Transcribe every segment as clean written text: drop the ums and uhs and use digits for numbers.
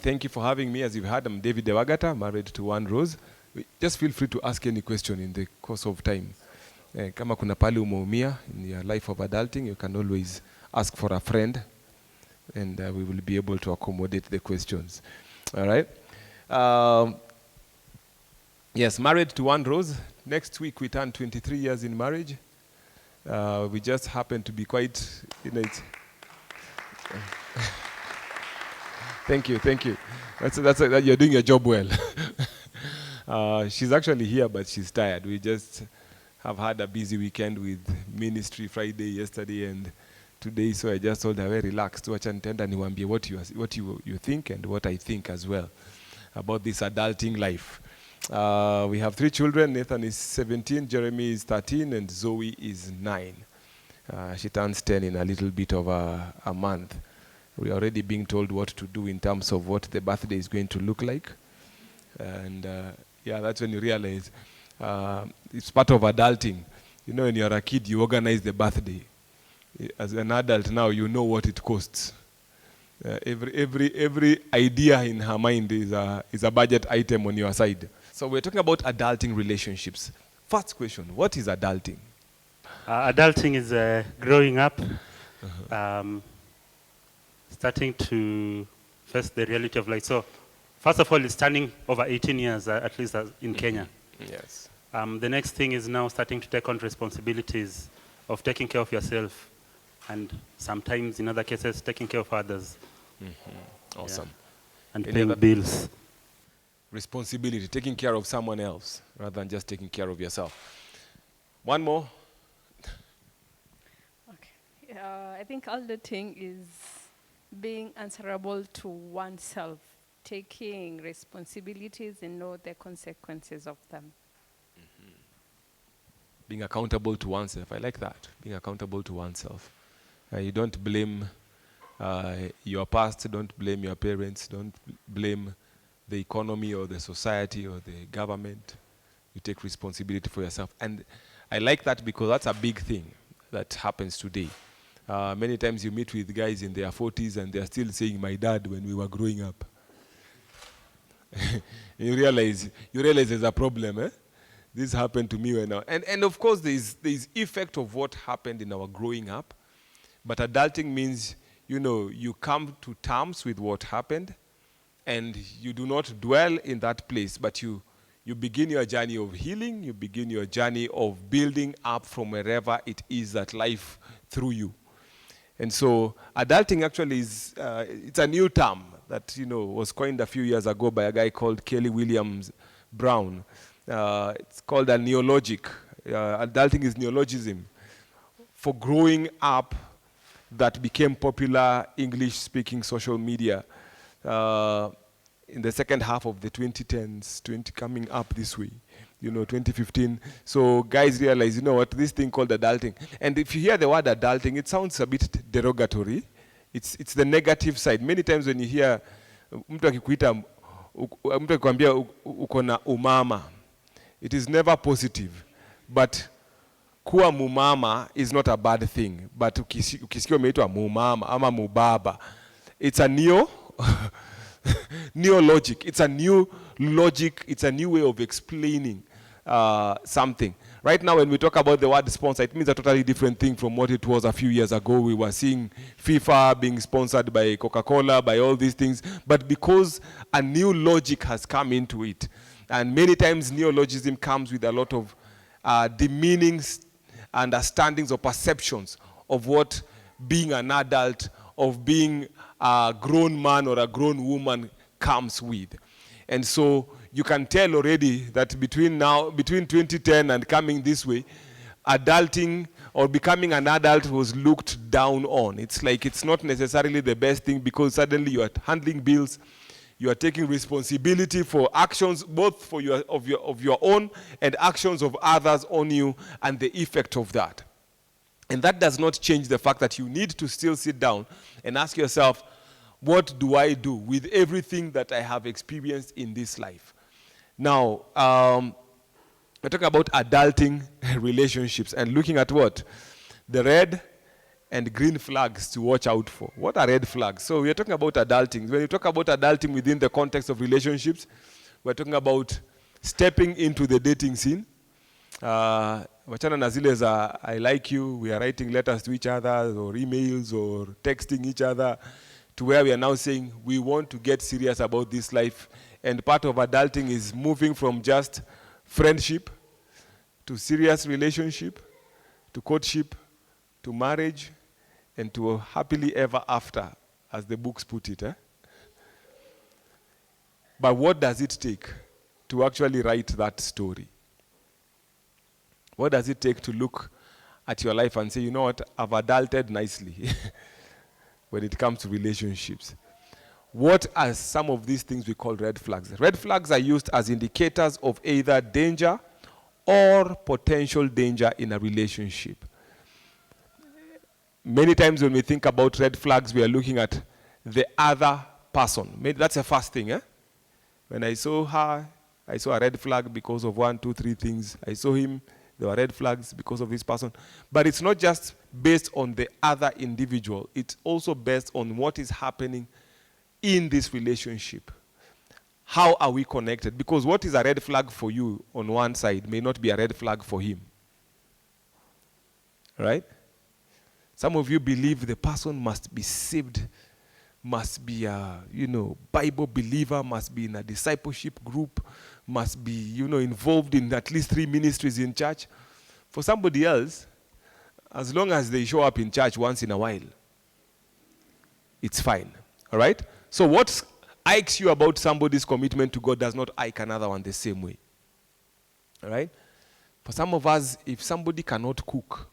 Thank you for having me. As you've heard, I'm David Dewagata, married to one Rose. Just feel free to ask any question in the course of time. Kama kuna pali umeumia in your life of adulting, you can always ask for a friend, and we will be able to accommodate the questions. All right? Yes, married to one Rose. Next week we turn 23 years in marriage. We just happen to be quite, Thank you. You're doing your job well. She's actually here, but she's tired. We just have had a busy weekend with ministry Friday, yesterday, and today. So I just told her, very relaxed. Wacha nitenda niwaambie what you think and what I think as well about this adulting life. We have 3 children. Nathan is 17, Jeremy is 13, and Zoe is 9. She turns 10 in a little bit of a month. We are already being told what to do in terms of what the birthday is going to look like. And that's when you realize it's part of adulting. You know, when you're a kid, you organize the birthday. As an adult now, you know what it costs. Every idea in her mind is a budget item on your side. So we're talking about adulting relationships. First question, what is adulting? Adulting is growing up. Starting to face the reality of life. So, first of all, it's turning over 18 years, at least in Kenya. Yes. The next thing is now starting to take on responsibilities of taking care of yourself, and sometimes, in other cases, taking care of others. Awesome. Yeah. And paying bills. Responsibility, taking care of someone else, rather than just taking care of yourself. One more. Okay. I think adulting is being answerable to oneself, taking responsibilities and know the consequences of them. Being accountable to oneself. I like that. Being accountable to oneself. You don't blame your past, don't blame your parents, don't blame the economy or the society or the government. You take responsibility for yourself. And I like that because that's a big thing that happens today. Many times you meet with guys in their 40s and they're still saying, my dad, when we were growing up. you realize there's a problem, eh? This happened to me when and of course there's effect of what happened in our growing up. But adulting means, you come to terms with what happened and you do not dwell in that place, but you begin your journey of healing, you begin your journey of building up from wherever it is that life threw you. And so adulting actually is, it's a new term that, was coined a few years ago by a guy called Kelly Williams Brown. It's called a neologic. Adulting is neologism for growing up that became popular English-speaking social media in the second half of the 2010s, coming up this way. 2015. So guys realize, this thing called adulting. And if you hear the word adulting, it sounds a bit derogatory. It's the negative side. Many times when you hear mtu akikwambia uko na umama, it is never positive. But kuwa mumama is not a bad thing. But ukisikia umeitwa mumama ama mubaba, it's a neologic. It's a new logic. It's a new way of explaining something. Right now, when we talk about the word sponsor, it means a totally different thing from what it was a few years ago. We were seeing FIFA being sponsored by Coca-Cola, by all these things. But because a new logic has come into it, and many times neologism comes with a lot of demeaning understandings or perceptions of what being an adult, of being a grown man or a grown woman comes with. And so you can tell already that between 2010 and coming this way, adulting or becoming an adult was looked down on. It's like it's not necessarily the best thing because suddenly you are handling bills, you are taking responsibility for actions both for your own and actions of others on you and the effect of that. And that does not change the fact that you need to still sit down and ask yourself, what do I do with everything that I have experienced in this life? Now, we're talking about adulting relationships and looking at what? The red and green flags to watch out for. What are red flags? So we're talking about adulting. When you talk about adulting within the context of relationships, we're talking about stepping into the dating scene. Wachana na zile za I like you, we are writing letters to each other or emails or texting each other, to where we are now saying we want to get serious about this life. And part of adulting is moving from just friendship to serious relationship, to courtship, to marriage, and to a happily ever after, as the books put it. But what does it take to actually write that story? What does it take to look at your life and say, you know what, I've adulted nicely when it comes to relationships? What are some of these things we call red flags? Red flags are used as indicators of either danger or potential danger in a relationship. Many times when we think about red flags, we are looking at the other person. Maybe that's the first thing. When I saw her, I saw a red flag because of 1, 2, 3 things. I saw him, there were red flags because of this person. But it's not just based on the other individual. It's also based on what is happening in this relationship. How are we connected? Because what is a red flag for you on one side may not be a red flag for him. Right? Some of you believe the person must be saved, must be a, Bible believer, must be in a discipleship group, must be, involved in at least 3 ministries in church. For somebody else, as long as they show up in church once in a while, it's fine. All right? So what ikes you about somebody's commitment to God does not ike another one the same way. All right? For some of us, if somebody cannot cook,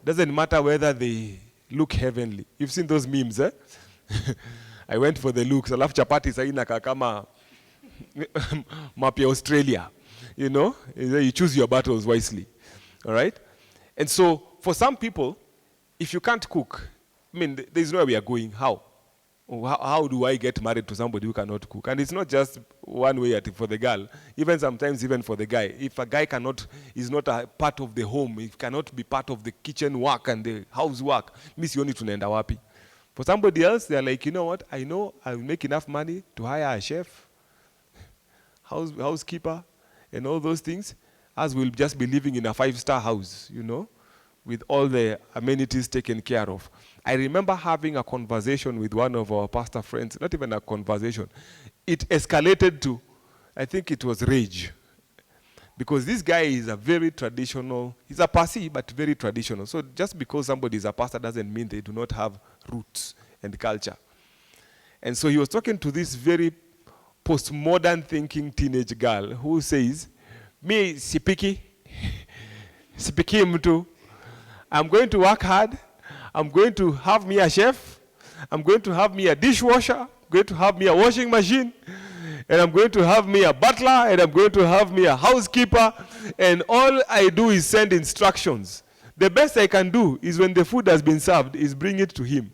doesn't matter whether they look heavenly. You've seen those memes, eh? I went for the looks. Alafu chapati saina kama mapia Australia. You choose your battles wisely. All right? And so, for some people, if you can't cook, there's nowhere we are going. How? How do I get married to somebody who cannot cook? And it's not just one way for the girl. Even sometimes, even for the guy. If a guy is not a part of the home, he cannot be part of the kitchen work and the housework, sioni tunaenda wapi. For somebody else, they're like, you know what? I know I'll make enough money to hire a chef, housekeeper, and all those things, as we'll just be living in a 5-star house, with all the amenities taken care of. I remember having a conversation with one of our pastor friends, not even a conversation. It escalated to, I think it was rage. Because this guy is a very traditional, he's a Parsi, but very traditional. So just because somebody is a pastor doesn't mean they do not have roots and culture. And so he was talking to this very postmodern thinking teenage girl who says, me sipiki mtu, I'm going to work hard. I'm going to have me a chef. I'm going to have me a dishwasher. I'm going to have me a washing machine. And I'm going to have me a butler. And I'm going to have me a housekeeper. And all I do is send instructions. The best I can do is when the food has been served is bring it to him.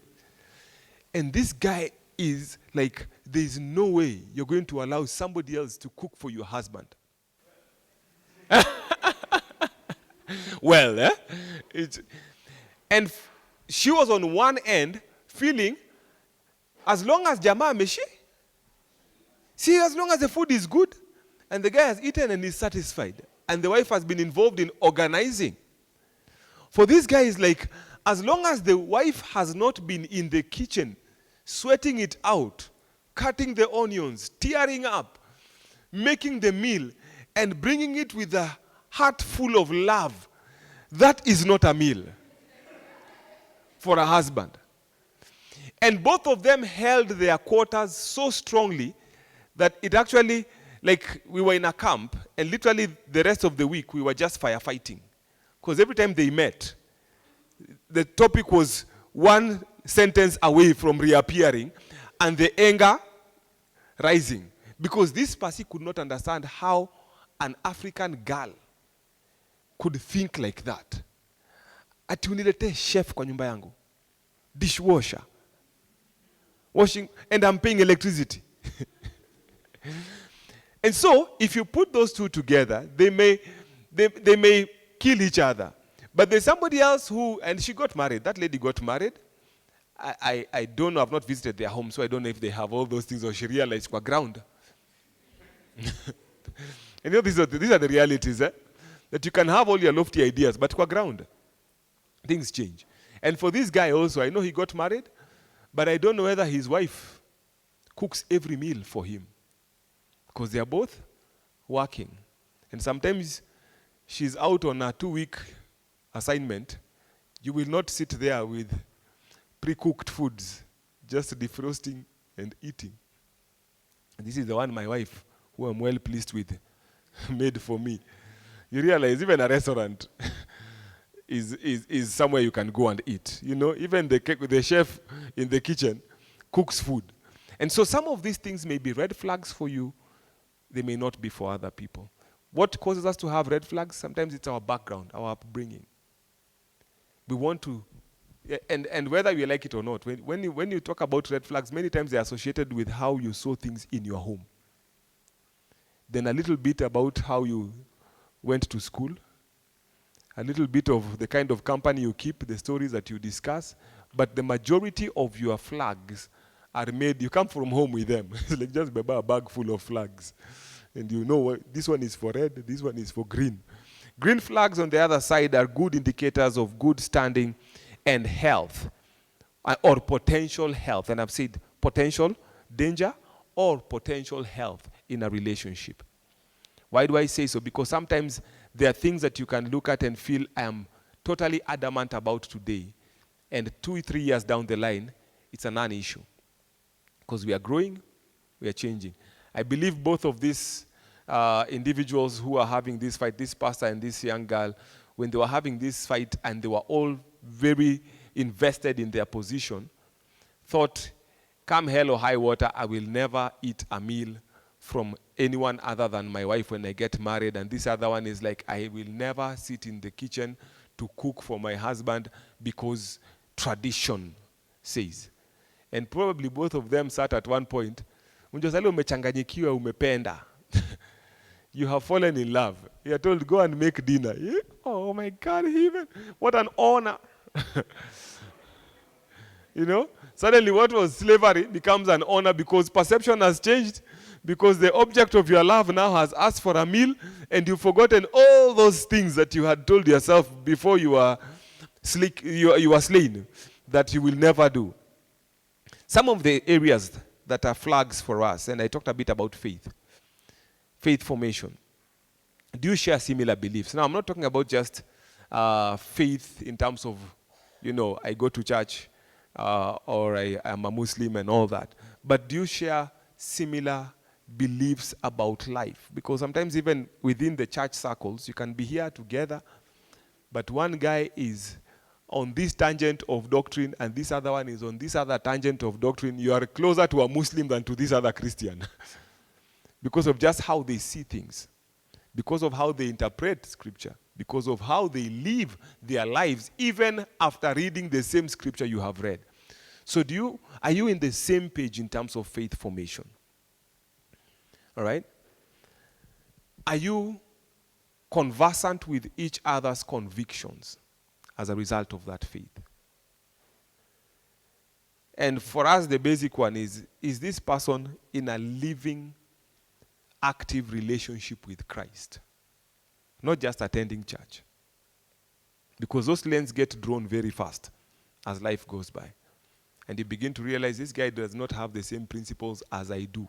And this guy is like, there's no way you're going to allow somebody else to cook for your husband. Well, and she was on one end feeling, as long as jamaa meshi, see, as long as the food is good, and the guy has eaten and is satisfied, and the wife has been involved in organizing. For this guy is like, as long as the wife has not been in the kitchen, sweating it out, cutting the onions, tearing up, making the meal, and bringing it with a heart full of love, that is not a meal for a husband. And both of them held their quarters so strongly that it actually, like we were in a camp, and literally the rest of the week we were just firefighting. Because every time they met, the topic was one sentence away from reappearing, and the anger rising. Because this person could not understand how an African girl could think like that. Ati unilete chef kwa nyumba yangu, dishwasher, washing, and I'm paying electricity. And so, if you put those two together, they may kill each other. But there's somebody else who, and she got married. That lady got married. I don't know. I've not visited their home, so I don't know if they have all those things or she realized qua ground. And these are the realities, that you can have all your lofty ideas, but qua ground, things change. And for this guy also, I know he got married, but I don't know whether his wife cooks every meal for him, because they are both working. And sometimes she's out on a 2-week assignment. You will not sit there with pre-cooked foods, just defrosting and eating. And this is the one my wife, who I'm well pleased with, made for me. You realize even a restaurant is somewhere you can go and eat. Even the chef in the kitchen cooks food. And so some of these things may be red flags for you. They may not be for other people. What causes us to have red flags? Sometimes it's our background, our upbringing. We want to, and whether you like it or not, when you talk about red flags, many times they're associated with how you saw things in your home. Then a little bit about how you went to school, a little bit of the kind of company you keep, the stories that you discuss, but the majority of your flags are made, you come from home with them. It's like just a bag full of flags. And you know what, this one is for red, this one is for green. Green flags on the other side are good indicators of good standing and health, or potential health. And I've said potential danger or potential health in a relationship. Why do I say so? Because sometimes there are things that you can look at and feel I am totally adamant about today, and 2-3 years down the line, it's a non-issue. Because we are growing, we are changing. I believe both of these individuals who are having this fight, this pastor and this young girl, when they were having this fight and they were all very invested in their position, thought, come hell or high water, I will never eat a meal from anyone other than my wife when I get married. And this other one is like, I will never sit in the kitchen to cook for my husband because tradition says. And probably both of them sat at one point, unjosali umechanganyikiwa umependa. You have fallen in love. You are told, go and make dinner. Yeah? Oh my God, what an honor. Suddenly what was slavery becomes an honor because perception has changed, because the object of your love now has asked for a meal, and you've forgotten all those things that you had told yourself before you were slain that you will never do. Some of the areas that are flags for us, and I talked a bit about faith formation. Do you share similar beliefs? Now, I'm not talking about just faith in terms of, I go to church or I am a Muslim and all that. But do you share similar beliefs about life? Because sometimes even within the church circles, you can be here together, but one guy is on this tangent of doctrine and this other one is on this other tangent of doctrine. You are closer to a Muslim than to this other Christian because of just how they see things, because of how they interpret scripture, because of how they live their lives even after reading the same scripture you have read. So are you in the same page in terms of faith formation? All right? Are you conversant with each other's convictions as a result of that faith? And for us, the basic one is this person in a living, active relationship with Christ? Not just attending church. Because those lines get drawn very fast as life goes by. And you begin to realize this guy does not have the same principles as I do.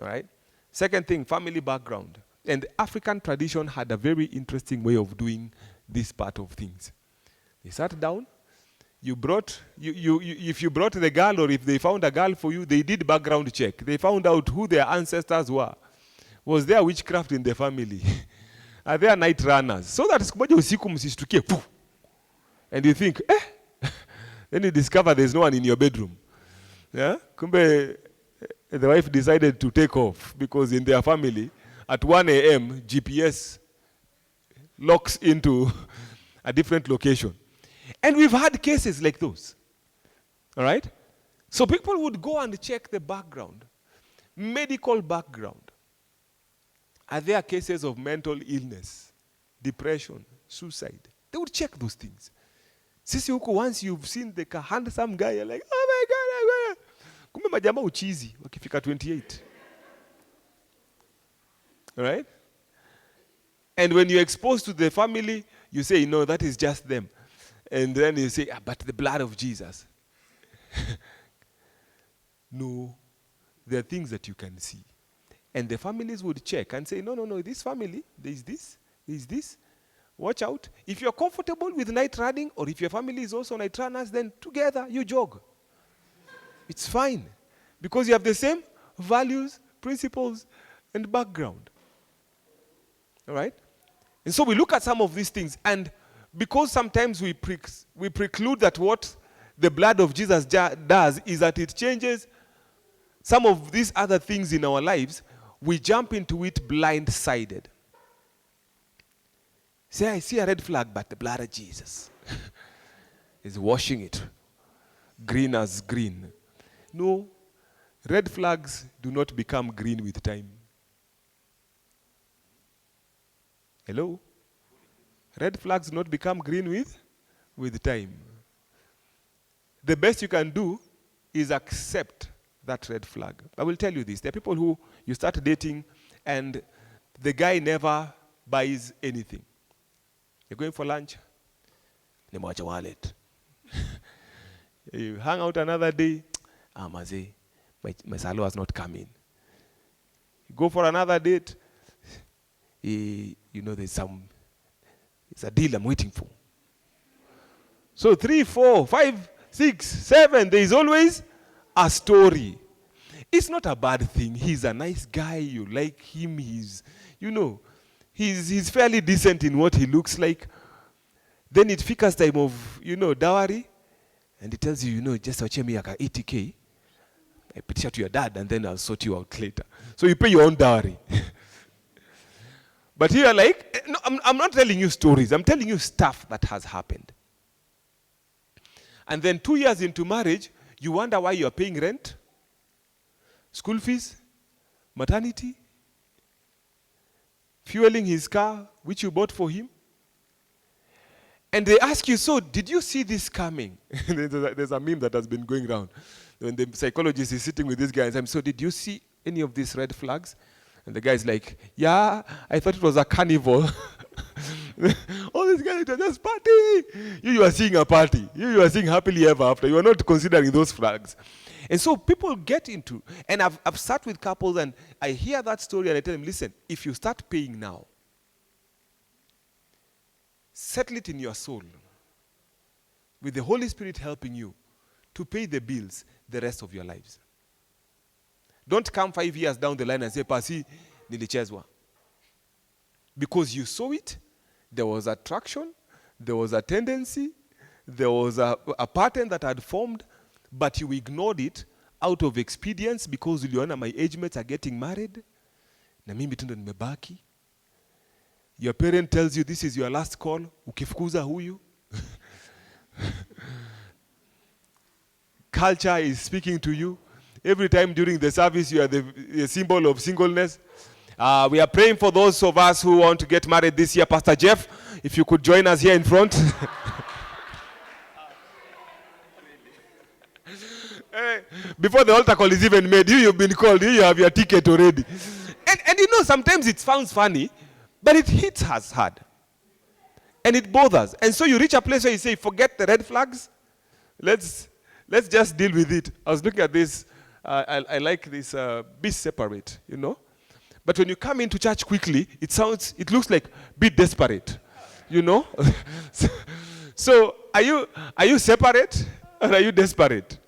All right? Second thing, family background. And the African tradition had a very interesting way of doing this part of things. They sat down, if you brought the girl or if they found a girl for you, they did background check. They found out who their ancestors were. Was there witchcraft in the family? Are there night runners? So that siku moja usiku msishtukie, poof. And you think, then you discover there's no one in your bedroom. Yeah? Kumbe, the wife decided to take off because in their family, at 1 a.m., GPS locks into a different location. And we've had cases like those. All right? So people would go and check the background, medical background. Are there cases of mental illness, depression, suicide? They would check those things. Sisi huko, once you've seen the handsome guy, you're like, oh my God. Kumbe majama uchizi wakifika 28. All right? And when you're exposed to the family, you say, no, that is just them. And then you say, but the blood of Jesus. No, there are things that you can see. And the families would check and say, no, this family, there is this. Watch out. If you're comfortable with night running, or if your family is also night runners, then together you jog. It's fine. Because you have the same values, principles, and background. All right? And so we look at some of these things, and because sometimes we preclude that what the blood of Jesus does is that it changes some of these other things in our lives, we jump into it blind-sided. Say, I see a red flag, but the blood of Jesus is washing it green as green. No, red flags do not become green with time. Hello? Red flags do not become green with time. The best you can do is accept that red flag. I will tell you this. There are people who you start dating and the guy never buys anything. You're going for lunch, watch a wallet. You hang out another day, maze, my salo has not come in. You go for another date, there's a deal I'm waiting for. So 3, 4, 5, 6, 7, there is always a story. It's not a bad thing. He's a nice guy. You like him. He's fairly decent in what he looks like. Then it fikas time of, dowry. And he tells you, just watch me like 80K. I put it to your dad and then I'll sort you out later. So you pay your own dowry. But here like, no, I'm not telling you stories. I'm telling you stuff that has happened. And then 2 years into marriage, you wonder why you're paying rent, school fees, maternity, fueling his car, which you bought for him. And they ask you, so did you see this coming? There's a meme that has been going around. When the psychologist is sitting with this guy and saying, so did you see any of these red flags? And the guy's like, yeah, I thought it was a carnival. All these guys are just party. You are seeing a party. You are seeing happily ever after. You are not considering those flags. And so people get into, and I've sat with couples and I hear that story and I tell them, listen, if you start paying now, settle it in your soul with the Holy Spirit helping you to pay the bills the rest of your lives. Don't come 5 years down the line and say, Pasi, nilichezwa. Because you saw it, there was attraction, there was a tendency, there was a pattern that had formed, but you ignored it out of expedience because uliona my age mates are getting married. Na mimi tu ndo nimebaki. Your parent tells you this is your last call. Ukifukuza huyu. Culture is speaking to you. Every time during the service, you are the symbol of singleness. We are praying for those of us who want to get married this year. Pastor Jeff, if you could join us here in front. Before the altar call is even made, you've been called, you have your ticket already. And sometimes it sounds funny, but it hits us hard. And it bothers. And so you reach a place where you say, forget the red flags. Let's just deal with it. I was looking at this. I like this, be separate, But when you come into church quickly, it looks like be desperate, So are you separate or are you desperate?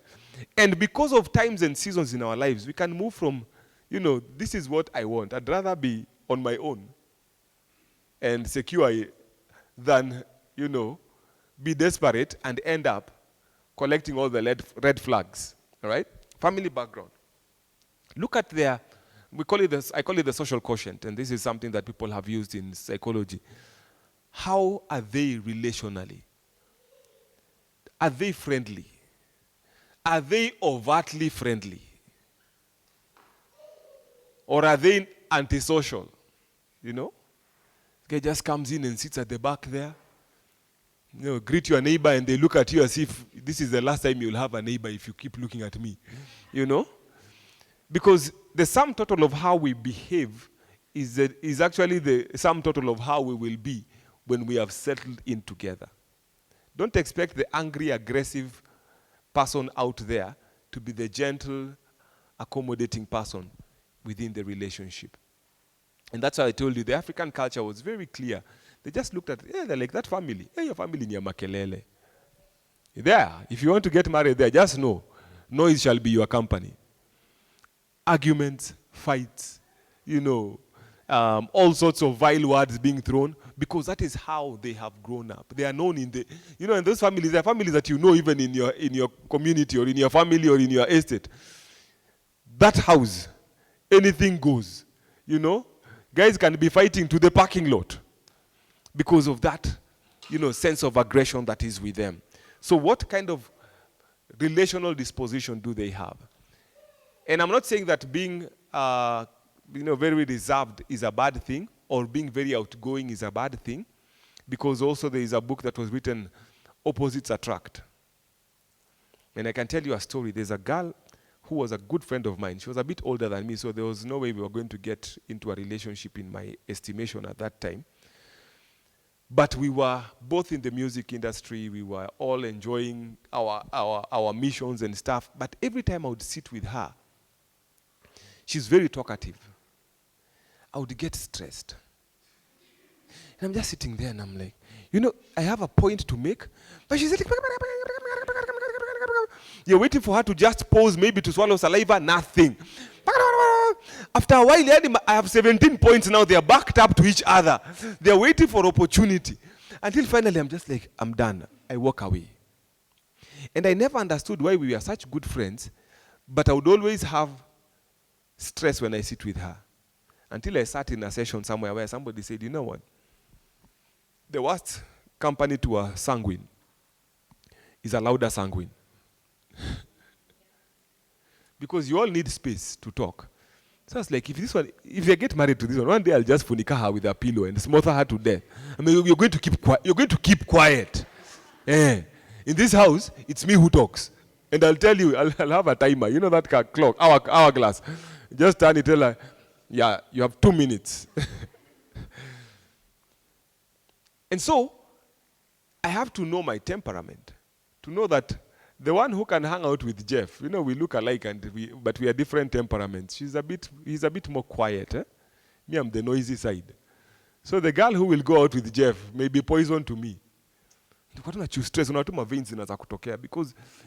And because of times and seasons in our lives, we can move from, this is what I want. I'd rather be on my own and secure than, be desperate and end up collecting all the red flags. All right? Family background. Look at I call it the social quotient, and this is something that people have used in psychology. How are they relationally? Are they friendly? Are they overtly friendly? Or are they antisocial? Guy just comes in and sits at the back there. greet your neighbor and they look at you as if this is the last time you'll have a neighbor if you keep looking at me. Because the sum total of how we behave is actually the sum total of how we will be when we have settled in together. Don't expect the angry, aggressive person out there to be the gentle, accommodating person within the relationship. And that's why I told you the African culture was very clear. They just looked at, they're like, that family, your family near Makelele. There, if you want to get married there, just know, noise shall be your company. Arguments, fights, all sorts of vile words being thrown, because that is how they have grown up. They are known in the, in those families, there are families that even in your community or in your family or in your estate. That house, anything goes, Guys can be fighting to the parking lot because of that, sense of aggression that is with them. So what kind of relational disposition do they have? And I'm not saying that being very reserved is a bad thing, or being very outgoing is a bad thing, because also there is a book that was written, Opposites Attract. And I can tell you a story. There's a girl who was a good friend of mine. She was a bit older than me, so there was no way we were going to get into a relationship in my estimation at that time. But we were both in the music industry. We were all enjoying our missions and stuff. But every time I would sit with her, she's very talkative. I would get stressed. And I'm just sitting there and I'm like, I have a point to make, but she's like, you're waiting for her to just pause, maybe to swallow saliva, nothing. After a while, I have 17 points now. They are backed up to each other. They're waiting for opportunity. Until finally, I'm just like, I'm done. I walk away. And I never understood why we were such good friends, but I would always have stress when I sit with her. Until I sat in a session somewhere where somebody said, you know what? The worst company to a sanguine is a louder sanguine. Because you all need space to talk. So it's like, if I get married to this one day I'll just funika her with a pillow and smother her to death. I mean, you're going to keep quiet. You're going to keep quiet. In this house, it's me who talks. And I'll tell you, I'll have a timer. You know that clock, hourglass. Just turn it, tell her, yeah, you have 2 minutes. And so, I have to know my temperament. To know that the one who can hang out with Jeff, we look alike, but we are different temperaments. He's a bit more quiet. Me, I'm the noisy side. So the girl who will go out with Jeff may be poison to me. Because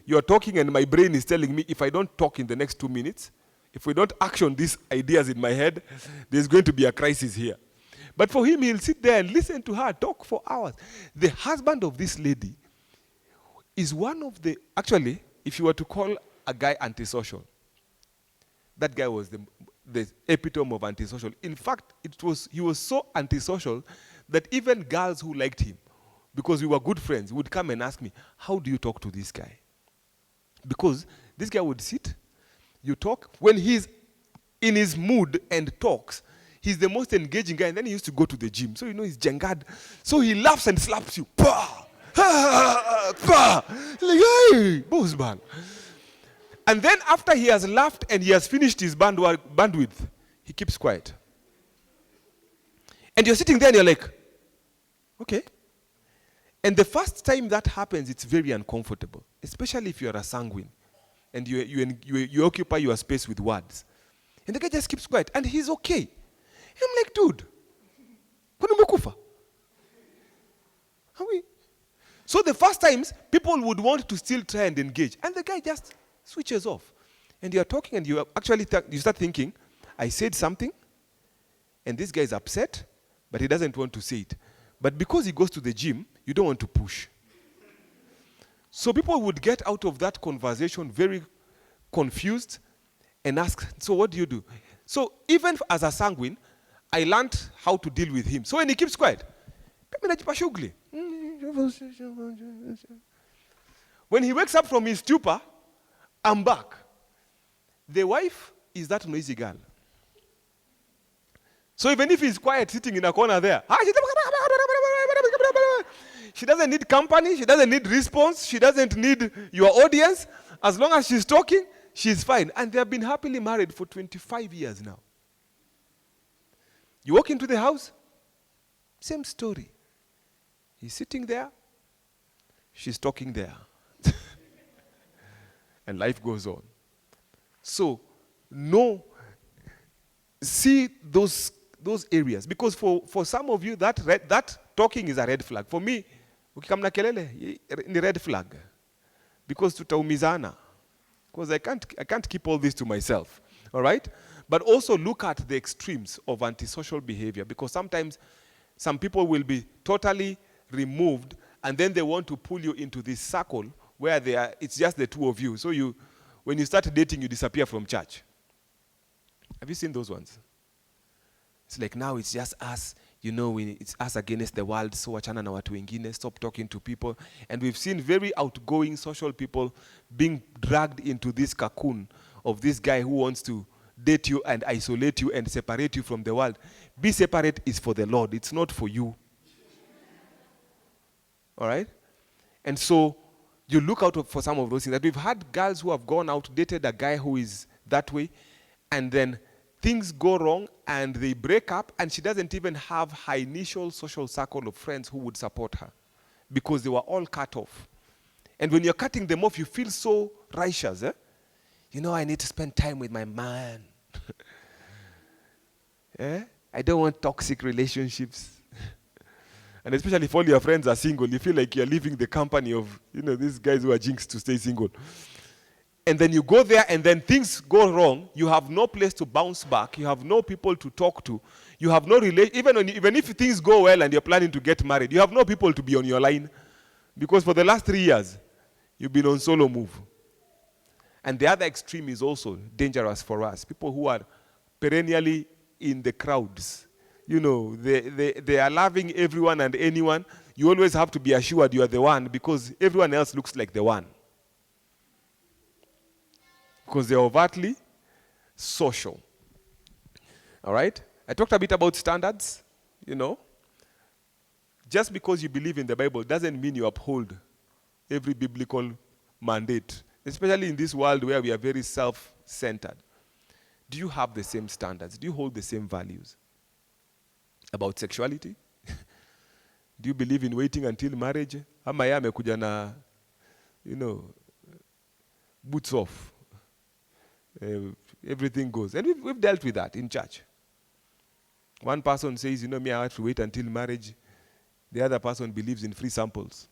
you're talking and my brain is telling me if I don't talk in the next 2 minutes, if we don't action these ideas in my head, there's going to be a crisis here. But for him, he'll sit there and listen to her talk for hours. The husband of this lady is one of the, actually, if you were to call a guy antisocial, that guy was the epitome of antisocial. In fact, he was so antisocial that even girls who liked him, because we were good friends, would come and ask me, how do you talk to this guy? Because this guy would sit, you talk, when he's in his mood and talks, he's the most engaging guy, and then he used to go to the gym. So he's jangad. So he laughs and slaps you. Pah! Pah! Like, hey, bossman. And then after he has laughed and he has finished his bandwidth, he keeps quiet. And you're sitting there and you're like, okay. And the first time that happens, it's very uncomfortable, especially if you're a sanguine and you occupy your space with words. And the guy just keeps quiet, and he's okay. I'm like, dude, kwani umekufa? So the first times, people would want to still try and engage, and the guy just switches off. And you're talking, and you actually you start thinking, I said something, and this guy is upset, but he doesn't want to say it. But because he goes to the gym, you don't want to push. So people would get out of that conversation very confused and ask, so what do you do? So even as a sanguine, I learned how to deal with him. So when he keeps quiet, when he wakes up from his stupor, I'm back. The wife is that noisy girl. So even if he's quiet, sitting in a corner there, She doesn't need company. She doesn't need response. She doesn't need your audience. As long as she's talking, she's fine. And they have been happily married for 25 years now. You walk into the house, same story. He's sitting there, she's talking there. And life goes on. So, see those areas. Because for some of you, that talking is a red flag. For me, ukikamna kelele, ni red flag. Because tutaumizana. Because I can't keep all this to myself. All right? But also look at the extremes of antisocial behavior. Because sometimes some people will be totally removed, and then they want to pull you into this circle where it's just the two of you. So when you start dating, you disappear from church. Have you seen those ones? It's like now it's just us, it's us against the world, so wachana na watu wengine, stop talking to people. And we've seen very outgoing social people being dragged into this cocoon of this guy who wants to date you and isolate you and separate you from the world. Be separate is for the Lord, it's not for you. All right? And so you look out for some of those things. That we've had girls who have gone out, dated a guy who is that way, and then things go wrong and they break up, and she doesn't even have her initial social circle of friends who would support her because they were all cut off. And when you're cutting them off, you feel so righteous. I need to spend time with my man. I don't want toxic relationships. And especially if all your friends are single, you feel like you're leaving the company of, these guys who are jinxed to stay single. And then you go there and then things go wrong. You have no place to bounce back. You have no people to talk to. You have no even if things go well and you're planning to get married, you have no people to be on your line. Because for the last 3 years, you've been on solo move. And the other extreme is also dangerous for us. People who are perennially in the crowds. They are loving everyone and anyone. You always have to be assured you are the one because everyone else looks like the one. Because they're overtly social. All right? I talked a bit about standards, Just because you believe in the Bible doesn't mean you uphold every biblical mandate, especially in this world where we are very self-centered. Do you have the same standards? Do you hold the same values? About sexuality? Do you believe in waiting until marriage? Ama yeye amekuja na, boots off. Everything goes. And we've dealt with that in church. One person says, me, I have to wait until marriage. The other person believes in free samples.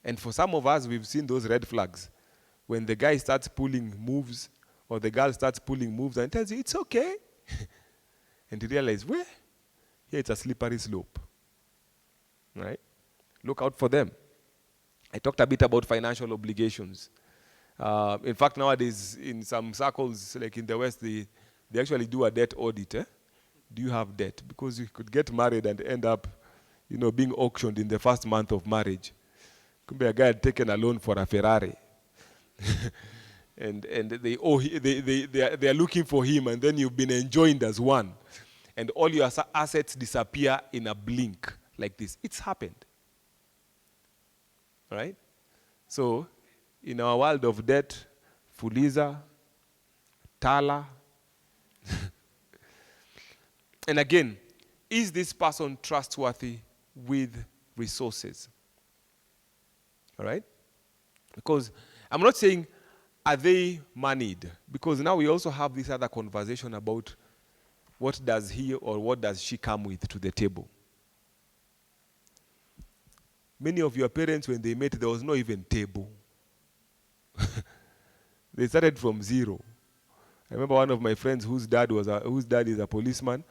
And for some of us, we've seen those red flags. When the guy starts pulling moves, or the girl starts pulling moves and tells you, it's okay. And you realize, here it's a slippery slope. Right? Look out for them. I talked a bit about financial obligations. In fact, nowadays, in some circles, like in the West, they actually do a debt audit. Do you have debt? Because you could get married and end up, being auctioned in the first month of marriage. Could be a guy had taken a loan for a Ferrari. and they are looking for him, and then you've been enjoined as one. And all your assets disappear in a blink like this. It's happened. Right? So, in our world of debt, Fuliza, Tala. And again, is this person trustworthy with resources? All right? Because I'm not saying, are they moneyed? Because now we also have this other conversation about what does he or what does she come with to the table. Many of your parents, when they met, there was no even table. They started from zero. I remember one of my friends whose dad is a policeman,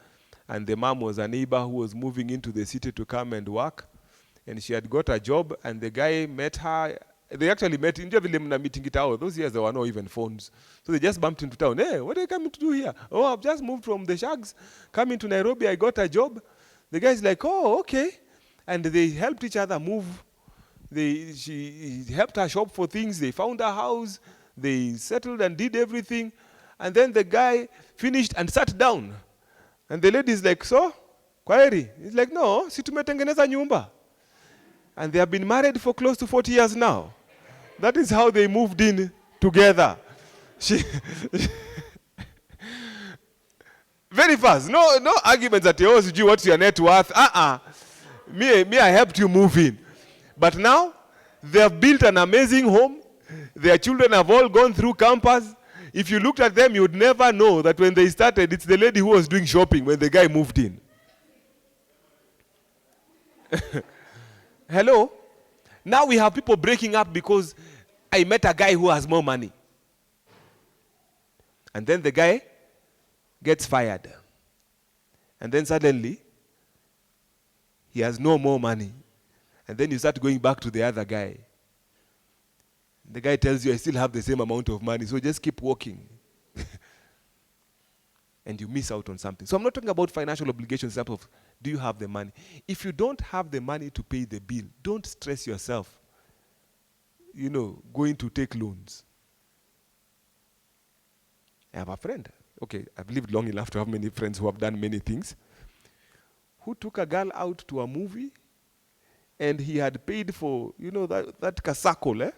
and the mom was a neighbor who was moving into the city to come and work, and she had got a job, and the guy met her. They actually met in meeting it out. Those years there were no even phones, so they just bumped into town. Hey, what are you coming to do here? Oh, I've just moved from the Shags, coming to Nairobi. I got a job. The guy's like, oh, okay. And they helped each other move. She helped her shop for things. They found a house. They settled and did everything. And then the guy finished and sat down. And the lady's like, so, Kwaheri. He's like, no, si tumetengeneza nyumba. And they have been married for close to 40 years now. That is how they moved in together. She very fast. No arguments at oh, what's your net worth? Me, I helped you move in. But now, they have built an amazing home. Their children have all gone through campus. If you looked at them, you would never know that when they started, it's the lady who was doing shopping when the guy moved in. Hello? Now we have people breaking up because I met a guy who has more money. And then the guy gets fired. And then suddenly, he has no more money. And then you start going back to the other guy. The guy tells you, I still have the same amount of money, so just keep walking. And you miss out on something. So I'm not talking about financial obligations, type of, do you have the money? If you don't have the money to pay the bill, don't stress yourself, going to take loans. I have a friend. Okay, I've lived long enough to have many friends who have done many things. Who took a girl out to a movie, and he had paid for, that kasakol, eh?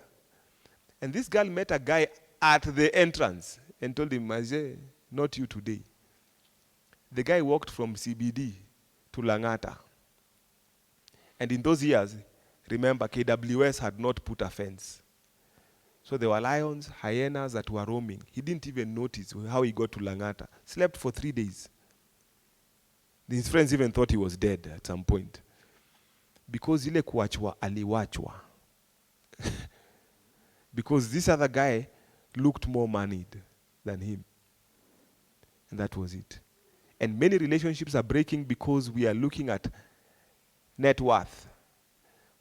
And this girl met a guy at the entrance and told him, Maze, not you today. The guy walked from CBD to Langata. And in those years, remember, KWS had not put a fence. So there were lions, hyenas that were roaming. He didn't even notice how he got to Langata. Slept for 3 days. His friends even thought he was dead at some point. Because ile kuachwa aliwachwa. Because this other guy looked more moneyed than him. And that was it. And many relationships are breaking because we are looking at net worth.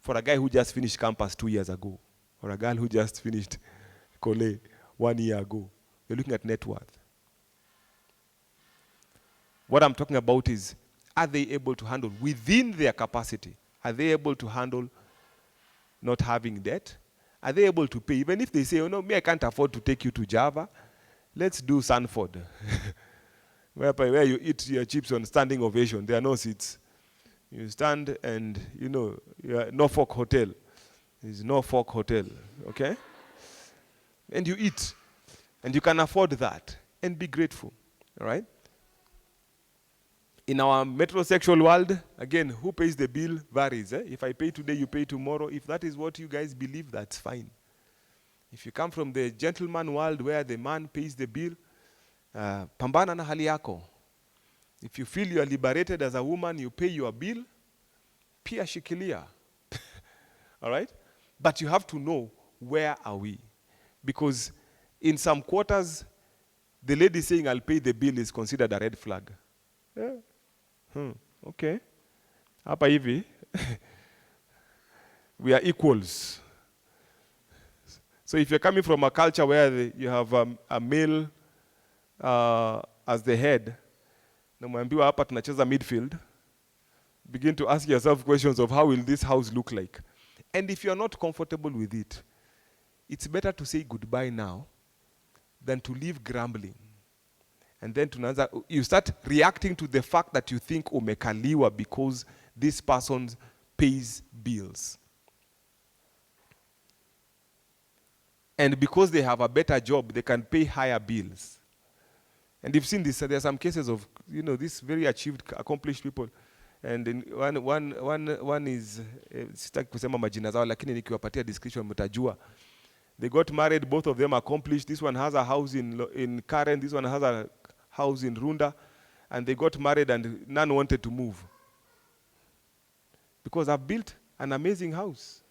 For a guy who just finished campus 2 years ago, or a girl who just finished Kole 1 year ago, we're looking at net worth. What I'm talking about is, are they able to handle within their capacity? Are they able to handle not having debt? Are they able to pay? Even if they say, oh no, I can't afford to take you to Java, let's do Sanford. Where you eat your chips on standing ovation. There are no seats. You stand and, Norfolk Hotel. There's Norfolk Hotel, okay? And you eat. And you can afford that. And be grateful, all right? In our metrosexual world, again, who pays the bill varies. If I pay today, you pay tomorrow. If that is what you guys believe, that's fine. If you come from the gentleman world where the man pays the bill, pambana na hali yako. If you feel you are liberated as a woman, you pay your bill, pia shikilia. All right? But you have to know, where are we? Because in some quarters, the lady saying, I'll pay the bill is considered a red flag. Yeah. Okay. Hapa hivi, we are equals. So if you're coming from a culture where you have a male as the head, na mwambiwa hapa tunacheza midfield, begin to ask yourself questions of how will this house look like. And if you're not comfortable with it, it's better to say goodbye now than to leave grumbling. And then you start reacting to the fact that you think umekaliwa because this person pays bills. And because they have a better job, they can pay higher bills. And you've seen this, there are some cases of, these very achieved, accomplished people. And in one is, sitaki kusema majina zao, lakini nikiwapatia description mtajua. They got married, both of them accomplished. This one has a house in Karen, this one has a house in Runda. And they got married and none wanted to move. Because I've built an amazing house.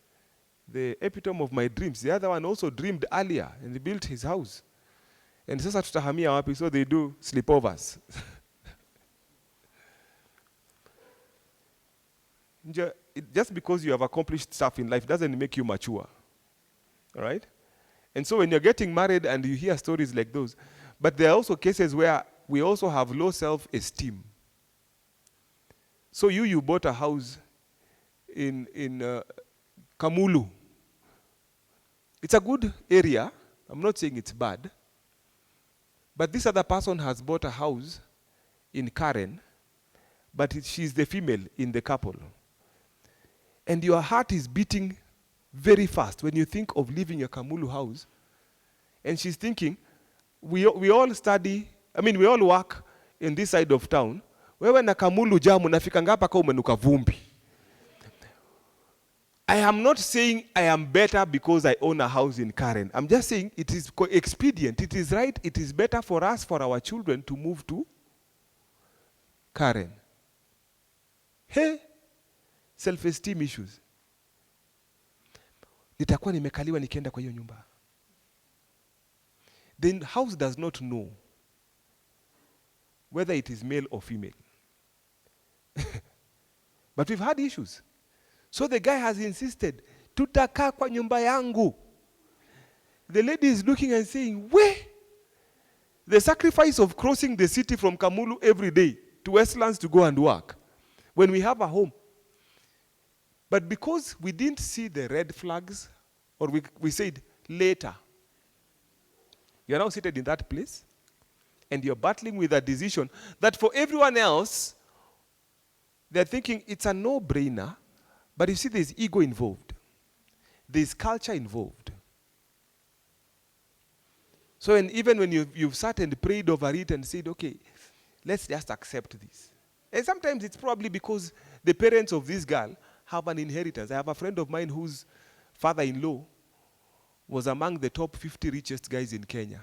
The epitome of my dreams. The other one also dreamed earlier and he built his house. And sasa tutahamia wapi, so they do sleepovers. Just because you have accomplished stuff in life doesn't make you mature. All right? And so when you're getting married and you hear stories like those, but there are also cases where we also have low self-esteem. So you bought a house in Kamulu. It's a good area. I'm not saying it's bad. But this other person has bought a house in Karen, but she's the female in the couple. And your heart is beating very fast when you think of leaving a Kamulu house. And she's thinking, we all study, we all work in this side of town. Wewe na Kamulu jamu nafika ngapa ka umenuka vumbi. I am not saying I am better because I own a house in Karen. I'm just saying it is expedient, it is right, it is better for us, for our children to move to Karen. Hey, self-esteem issues. Nitakuwa nimekaliwa nikienda kwa hiyo nyumba. The house does not know whether it is male or female. But we've had issues. So the guy has insisted, tutakaa kwa nyumba yangu. The lady is looking and saying, where? The sacrifice of crossing the city from Kamulu every day to Westlands to go and work, when we have a home. But because we didn't see the red flags, or we said later, you're now seated in that place, and you're battling with a decision that for everyone else, they're thinking it's a no-brainer, but you see there's ego involved. There's culture involved. So even when you've sat and prayed over it and said, okay, let's just accept this. And sometimes it's probably because the parents of this girl have an inheritance. I have a friend of mine whose father-in-law was among the top 50 richest guys in Kenya.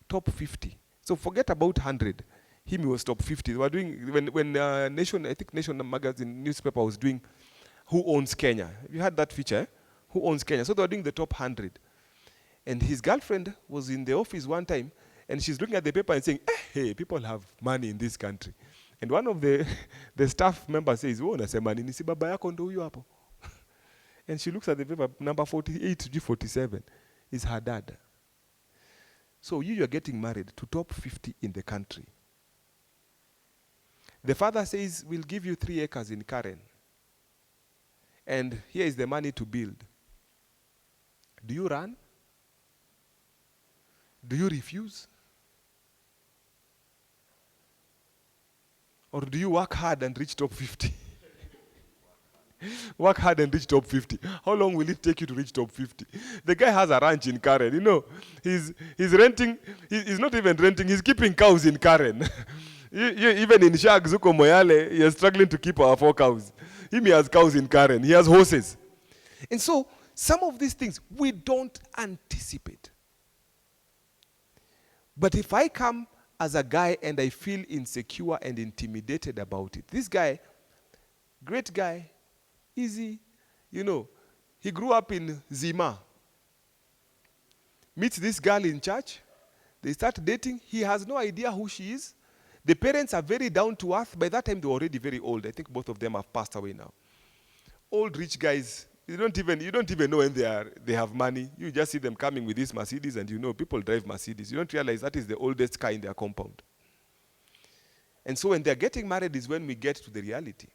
Top 50. So forget about 100. He was top 50. They were doing, when Nation, I think Nation magazine newspaper was doing Who Owns Kenya. You had that feature, eh? Who Owns Kenya? So they were doing the top 100. And his girlfriend was in the office one time, and she's looking at the paper and saying, hey, people have money in this country. And one of the staff members says, oh, nasema nini, si baba yako ndo huyo hapo. And she looks at the paper, number 48 to G47 is her dad. So you're getting married to top 50 in the country. The father says, we'll give you 3 acres in Karen. And here is the money to build. Do you run? Do you refuse? Or do you work hard and reach top 50? Work hard and reach top 50. How long will it take you to reach top 50? The guy has a ranch in Karen. You know, he's renting, he's not even renting, he's keeping cows in Karen. Even in Shag, Zuko Moyale, he is struggling to keep our 4 cows. He has cows in Karen. He has horses. And so, some of these things we don't anticipate. But if I come as a guy and I feel insecure and intimidated about it, this guy, great guy, easy, you know, he grew up in Zima. Meets this girl in church. They start dating. He has no idea who she is. The parents are very down to earth. By that time, they were already very old. I think both of them have passed away now. Old rich guys, you don't even know when they have money. You just see them coming with this Mercedes, and you know people drive Mercedes. You don't realize that is the oldest car in their compound. And so when they're getting married is when we get to the reality.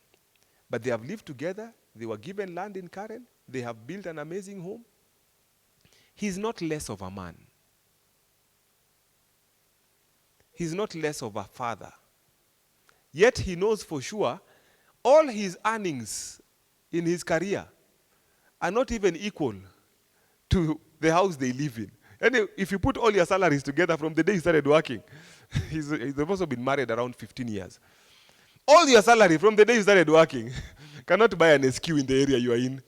But they have lived together. They were given land in Karen. They have built an amazing home. He's not less of a man. He's not less of a father. Yet he knows for sure all his earnings in his career are not even equal to the house they live in. And if you put all your salaries together from the day he started working, he's also been married around 15 years. All your salary from the day you started working cannot buy an SQ in the area you are in.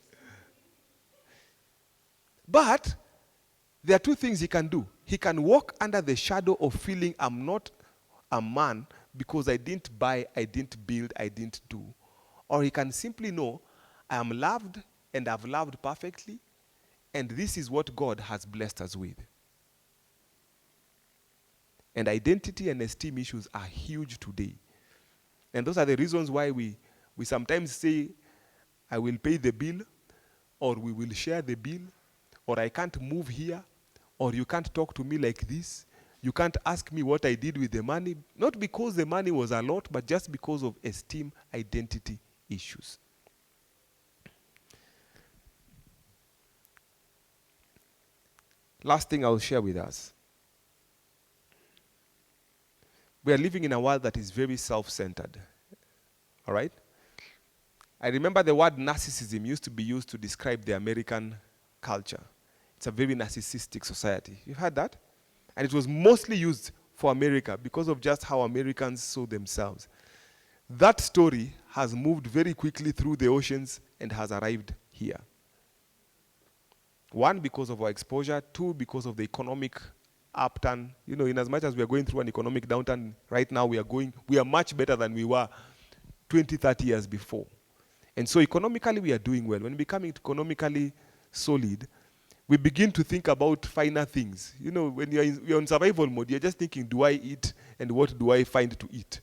But there are 2 things he can do. He can walk under the shadow of feeling I'm not a man because I didn't buy, I didn't build, I didn't do. Or he can simply know I am loved and I've loved perfectly, and this is what God has blessed us with. And identity and esteem issues are huge today. And those are the reasons why we sometimes say, I will pay the bill, or we will share the bill, or I can't move here, or you can't talk to me like this. You can't ask me what I did with the money, not because the money was a lot, but just because of esteem, identity issues. Last thing I'll share with us. We are living in a world that is very self-centered. All right? I remember the word narcissism used to be used to describe the American culture. It's a very narcissistic society. You've heard that? And it was mostly used for America because of just how Americans saw themselves. That story has moved very quickly through the oceans and has arrived here. One, because of our exposure. Two, because of the economic upturn. You know, in as much as we are going through an economic downturn, right now we are much better than we were 20, 30 years before. And so economically we are doing well. When we become economically solid, we begin to think about finer things. You know, when you're in survival mode, you're just thinking, do I eat and what do I find to eat?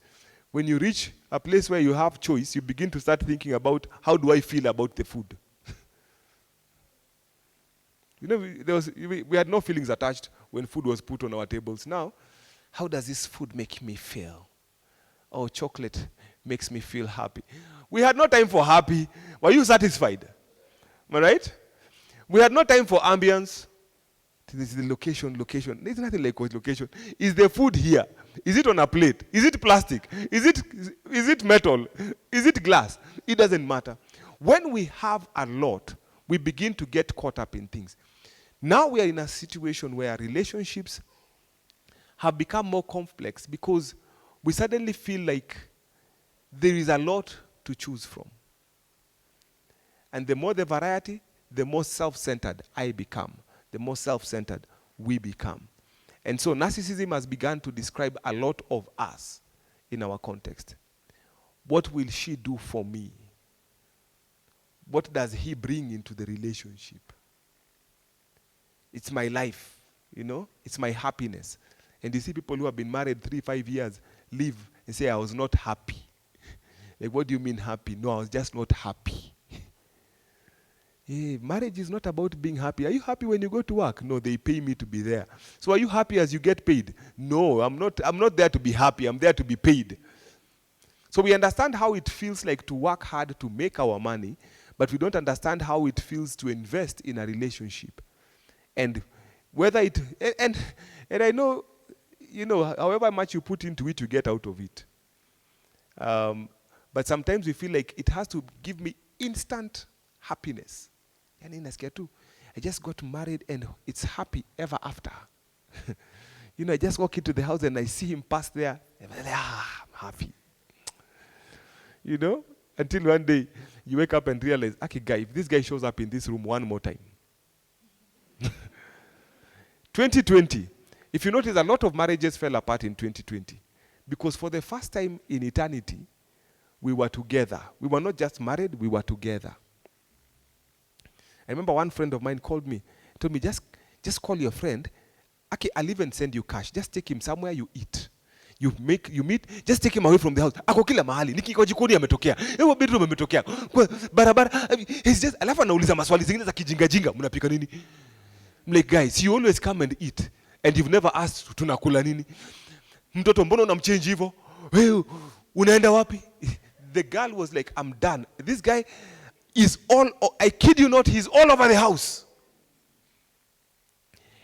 When you reach a place where you have choice, you begin to start thinking about how do I feel about the food. You know, we had no feelings attached when food was put on our tables. Now, how does this food make me feel? Oh, chocolate makes me feel happy. We had no time for happy. Were you satisfied? Am I right? We had no time for ambience. This is the location. There's nothing like location. Is the food here? Is it on a plate? Is it plastic? Is it metal? Is it glass? It doesn't matter. When we have a lot, we begin to get caught up in things. Now we are in a situation where relationships have become more complex because we suddenly feel like there is a lot to choose from. And the more the variety, the more self-centered I become. The more self-centered we become. And so narcissism has begun to describe a lot of us in our context. What will she do for me? What does he bring into the relationship? It's my life, you know? It's my happiness. And you see people who have been married 3-5 years leave and say, I was not happy. Like, what do you mean happy? No, I was just not happy. Hey, marriage is not about being happy. Are you happy when you go to work? No, they pay me to be there. So are you happy as you get paid? No, I'm not there to be happy. I'm there to be paid. So we understand how it feels like to work hard to make our money, but we don't understand how it feels to invest in a relationship. And whether it, and I know, you know, however much you put into it, you get out of it. But sometimes we feel like it has to give me instant happiness. I just got married and it's happy ever after. You know, I just walk into the house and I see him pass there. I'm happy. You know, until one day you wake up and realize, okay, guy, if this guy shows up in this room one more time. 2020, if you notice, a lot of marriages fell apart in 2020 because for the first time in eternity, we were together. We were not just married, we were together. I remember one friend of mine called me, told me, just call your friend. Okay, I'll even send you cash. Just take him somewhere you eat. You meet, just take him away from the house. Ako kila mahali, niki kwa jikoni ametokea. Ewa bedroom ametokea. Kwa barabara, he's just, alafu anauliza maswali zingine za kijinga, mnapika nini? I'm like, guys, you always come and eat. And you've never asked, tunakula nini? Mtoto mbona unamchange hivyo? Wewe, unaenda wapi? The girl was like, I'm done. This guy is I kid you not, he's all over the house.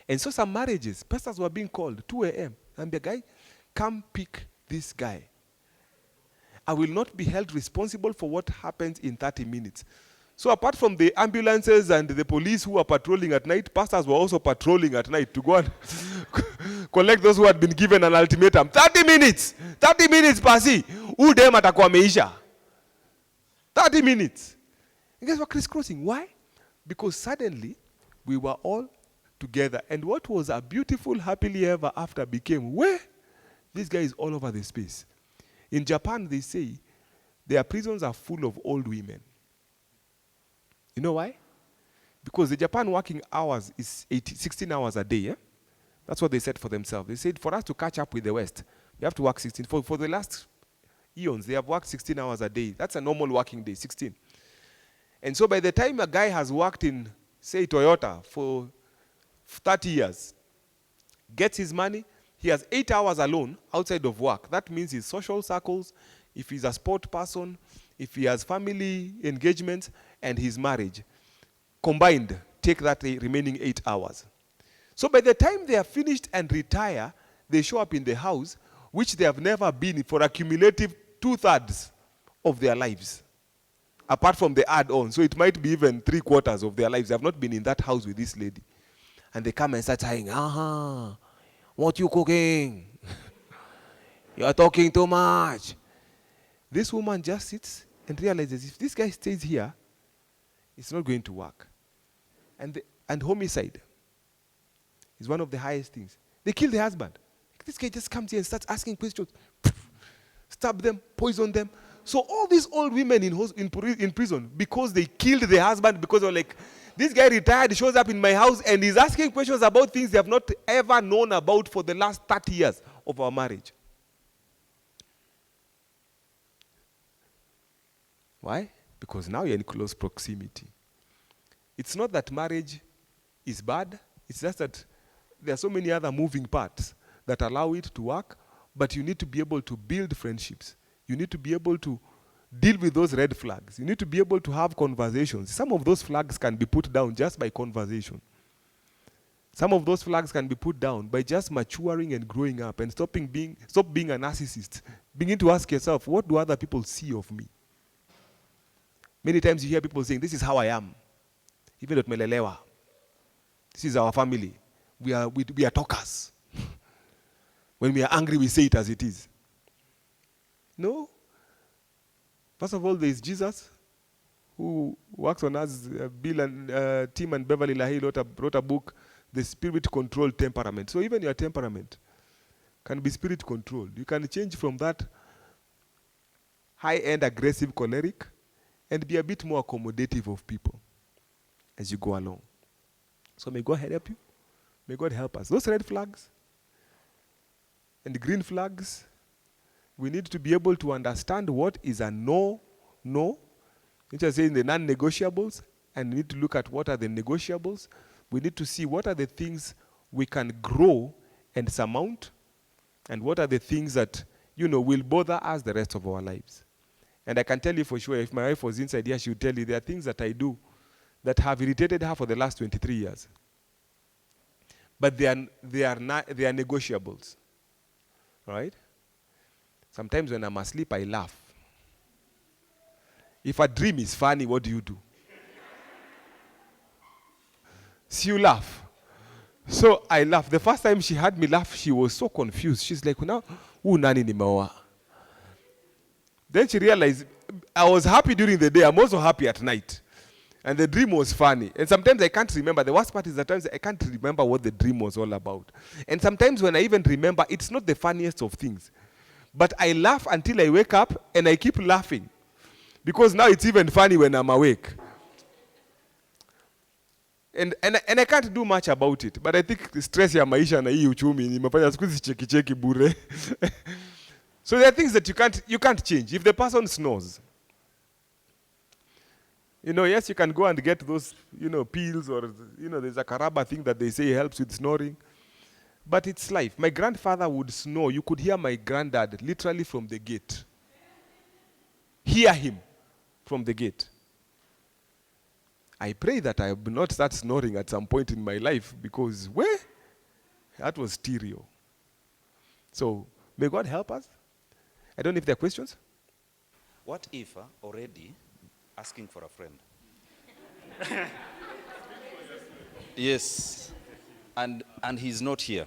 And so some marriages, pastors were being called, 2 a.m. And the guy, come pick this guy. I will not be held responsible for what happens in 30 minutes. So apart from the ambulances and the police who are patrolling at night, pastors were also patrolling at night to go and collect those who had been given an ultimatum. 30 minutes! 30 minutes, pasi! Udem atakuwa ameisha. 30 minutes. You guys were crisscrossing. Why? Because suddenly, we were all together. And what was a beautiful happily ever after became, where? This guy is all over the space. In Japan, they say, their prisons are full of old women. You know why? Because the Japan working hours is 16 hours a day. Yeah? That's what they said for themselves. They said, for us to catch up with the West, we have to work 16. For the last eons, they have worked 16 hours a day. That's a normal working day, 16. And so by the time a guy has worked in, say, Toyota for 30 years, gets his money, he has 8 hours alone outside of work. That means his social circles, if he's a sport person, if he has family engagements, and his marriage, combined, take that remaining 8 hours. So by the time they are finished and retire, they show up in the house, which they have never been for a cumulative 2/3 of their lives, apart from the add-on. So it might be even 3/4 of their lives. They have not been in that house with this lady. And they come and start saying, what you cooking? You are talking too much. This woman just sits and realizes if this guy stays here, it's not going to work. And homicide is one of the highest things. They kill the husband. This guy just comes here and starts asking questions. Stab them, poison them. So all these old women in prison, because they killed the husband, because they're like, this guy retired, shows up in my house, and he's asking questions about things they have not ever known about for the last 30 years of our marriage. Why? Because now you're in close proximity. It's not that marriage is bad. It's just that there are so many other moving parts that allow it to work, but you need to be able to build friendships. You need to be able to deal with those red flags. You need to be able to have conversations. Some of those flags can be put down just by conversation. Some of those flags can be put down by just maturing and growing up and stop being a narcissist. Begin to ask yourself, what do other people see of me? Many times you hear people saying, this is how I am. Even at Melelewa. This is our family. We are talkers. When we are angry, we say it as it is. No. First of all, there is Jesus, who works on us. Bill and Tim and Beverly Lahaye wrote a book, The Spirit-Controlled Temperament. So even your temperament can be spirit-controlled. You can change from that high-end aggressive choleric and be a bit more accommodative of people as you go along. So may God help you. May God help us. Those red flags and green flags, we need to be able to understand what is a no. Which are saying the non-negotiables, and we need to look at what are the negotiables. We need to see what are the things we can grow and surmount, and what are the things that, will bother us the rest of our lives. And I can tell you for sure, if my wife was inside here, she would tell you there are things that I do that have irritated her for the last 23 years. But they are negotiables. Right? Sometimes when I'm asleep, I laugh. If a dream is funny, what do you do? So you laugh. So I laugh. The first time she had me laugh, she was so confused. She's like, now, who nani nimeoa? Then she realized, I was happy during the day, I'm also happy at night. And the dream was funny. And sometimes I can't remember. The worst part is that times I can't remember what the dream was all about. And sometimes when I even remember, it's not the funniest of things. But I laugh until I wake up, and I keep laughing. Because now it's even funny when I'm awake. And I can't do much about it. But I think the stress ya maisha na hii uchumi nimefanya siku hizi cheki bure. So there are things that you can't change. If the person snores, yes, you can go and get those, pills, or, there's a Karaba thing that they say helps with snoring. But it's life. My grandfather would snore. You could hear my granddad literally from the gate. Hear him from the gate. I pray that I will not start snoring at some point in my life, because that was stereo. So may God help us. I don't know if there are questions. What if already asking for a friend? Yes, and he's not here.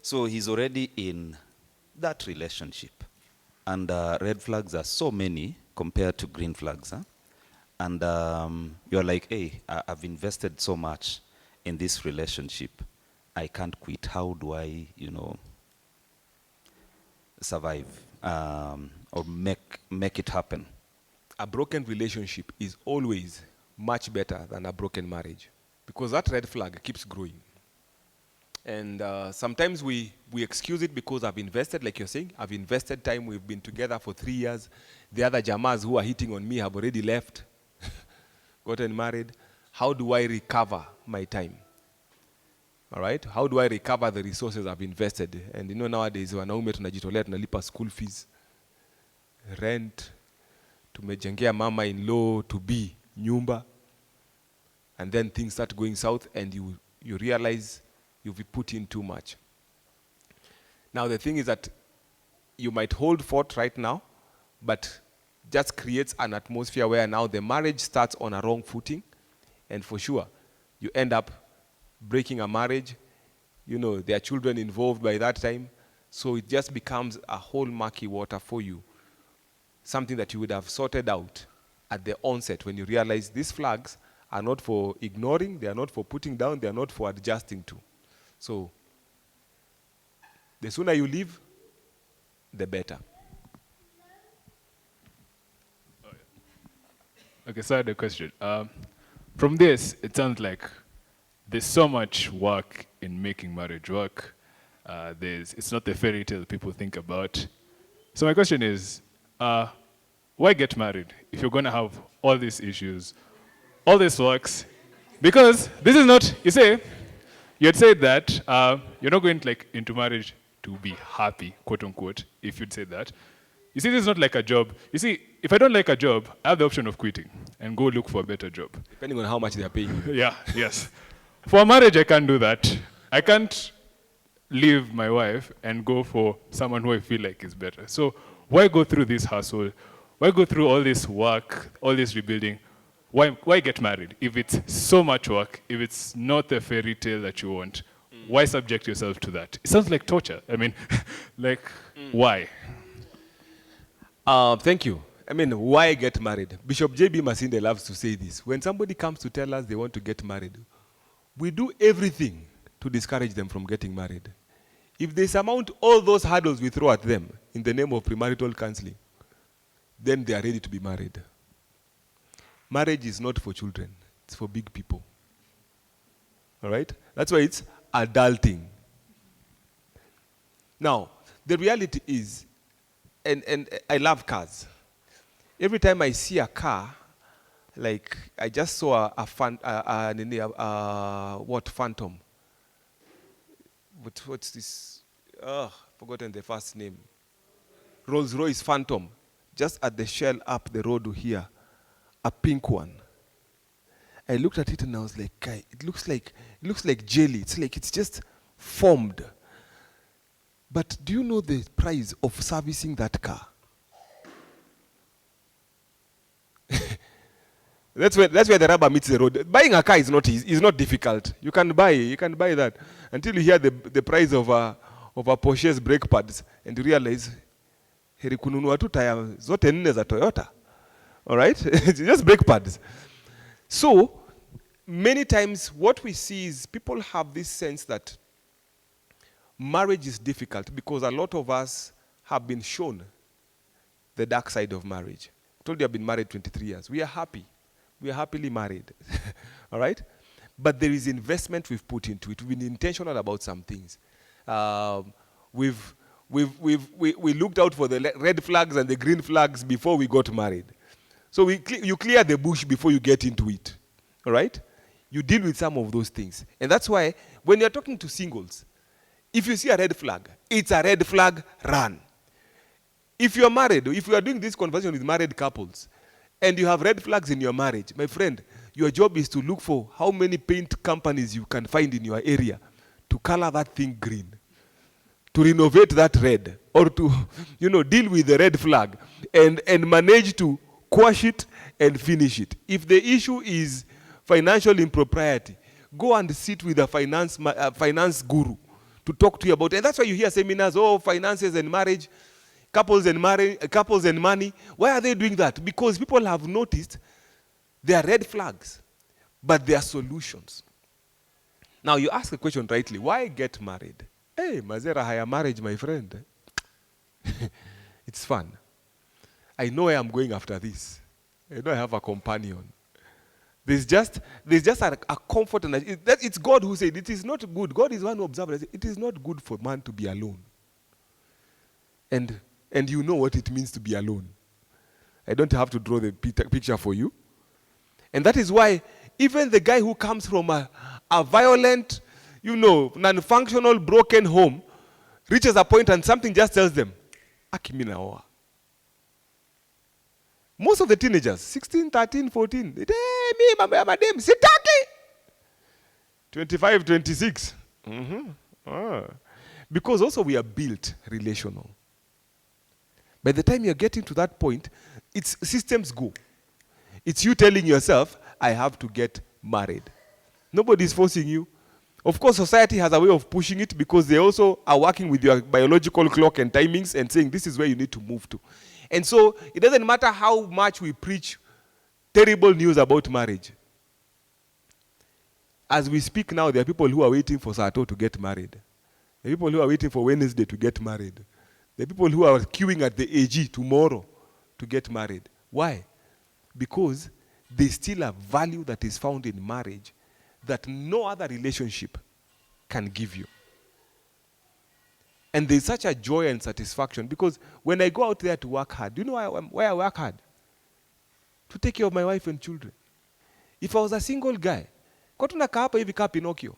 So he's already in that relationship. And red flags are so many compared to green flags. And you're like, hey, I've invested so much in this relationship. I can't quit. How do I, survive or make it happen? A broken relationship is always much better than a broken marriage, because that red flag keeps growing. And sometimes we excuse it because I've invested, like you're saying, I've invested time. We've been together for 3 years. The other Jamas who are hitting on me have already left, gotten married. How do I recover my time? All right? How do I recover the resources I've invested? And nowadays, wanaume tunajitolea, tunalipa school fees, rent, tumejengea mama-in-law to be nyumba, and then things start going south, and you realize you've put in too much. Now the thing is that you might hold fort right now, but just creates an atmosphere where now the marriage starts on a wrong footing, and for sure, you end up breaking a marriage. You know, there are children involved by that time, so it just becomes a whole murky water for you. Something that you would have sorted out at the onset when you realize these flags are not for ignoring, they are not for putting down, they are not for adjusting to. So, the sooner you leave, the better. Okay, so I had a question. From this, it sounds like there's so much work in making marriage work. It's not the fairy tale people think about. So my question is, why get married if you're going to have all these issues, all this works? Because this is not, you say, you had said that you're not going into marriage to be happy, quote unquote, if you'd say that. You see, this is not like a job. You see, if I don't like a job, I have the option of quitting and go look for a better job. Depending on how much they are paying you. Yeah, yes. For a marriage, I can't do that. I can't leave my wife and go for someone who I feel like is better. So why go through this hassle? Why go through all this work, all this rebuilding? Why get married? If it's so much work, if it's not the fairy tale that you want, why subject yourself to that? It sounds like torture. I mean, why? Thank you. I mean, why get married? Bishop J.B. Masinde loves to say this. When somebody comes to tell us they want to get married, we do everything to discourage them from getting married. If they surmount all those hurdles we throw at them in the name of premarital counseling, then they are ready to be married. Marriage is not for children. It's for big people. All right? That's why it's adulting. Now, the reality is, and I love cars. Every time I see a car, like I just saw Phantom. What's this? Forgotten the first name. Rolls-Royce Phantom. Just at the Shell up the road here, a pink one. I looked at it and I was like, "Guy, it looks like jelly. It's just formed." But do you know the price of servicing that car? That's where the rubber meets the road. Buying a car is not easy, is not difficult. You can buy that until you hear the price of a Porsche's brake pads and you realize heri kununua tu taya zote nne za Toyota. All right? It's just brake pads. So, many times what we see is people have this sense that marriage is difficult because a lot of us have been shown the dark side of marriage. I told you I've been married 23 years. We are happy. We are happily married. All right? But there is investment we've put into it. We've been intentional about some things. We looked out for the red flags and the green flags before we got married. So you clear the bush before you get into it. All right? You deal with some of those things. And that's why when you're talking to singles, if you see a red flag, it's a red flag, run. If you're married, if you are doing this conversation with married couples, and you have red flags in your marriage, my friend, your job is to look for how many paint companies you can find in your area to color that thing green, to renovate that red, or to, deal with the red flag and manage to quash it and finish it. If the issue is financial impropriety, go and sit with a finance guru to talk to you about it. And that's why you hear seminars, finances and marriage, couples and money. Why are they doing that? Because people have noticed there are red flags, but there are solutions. Now you ask the question rightly, why get married? Hey, Mazera, higher marriage, my friend. It's fun. I know where I'm going after this. I know I have a companion. There's just a comfort, and it's God who said it is not good. God is one who observed it. It is not good for man to be alone. And you know what it means to be alone. I don't have to draw the picture for you. And that is why even the guy who comes from a violent, non-functional, broken home, reaches a point and something just tells them, Akiminaoa. Most of the teenagers, 16, 13, 14, they me, my name, sitaki. 25, 26. Because also we are built relational. By the time you're getting to that point, it's systems go. It's you telling yourself, I have to get married. Nobody's forcing you. Of course, society has a way of pushing it because they also are working with your biological clock and timings and saying this is where you need to move to. And so it doesn't matter how much we preach terrible news about marriage. As we speak now, there are people who are waiting for Sato to get married. There are people who are waiting for Wednesday to get married. There are people who are queuing at the AG tomorrow to get married. Why? Because there's still a value that is found in marriage that no other relationship can give you. And there's such a joy and satisfaction because when I go out there to work hard, do you know why I work hard? To take care of my wife and children. If I was a single guy, kwa tunakaa hapa hivi kaa Pinocchio.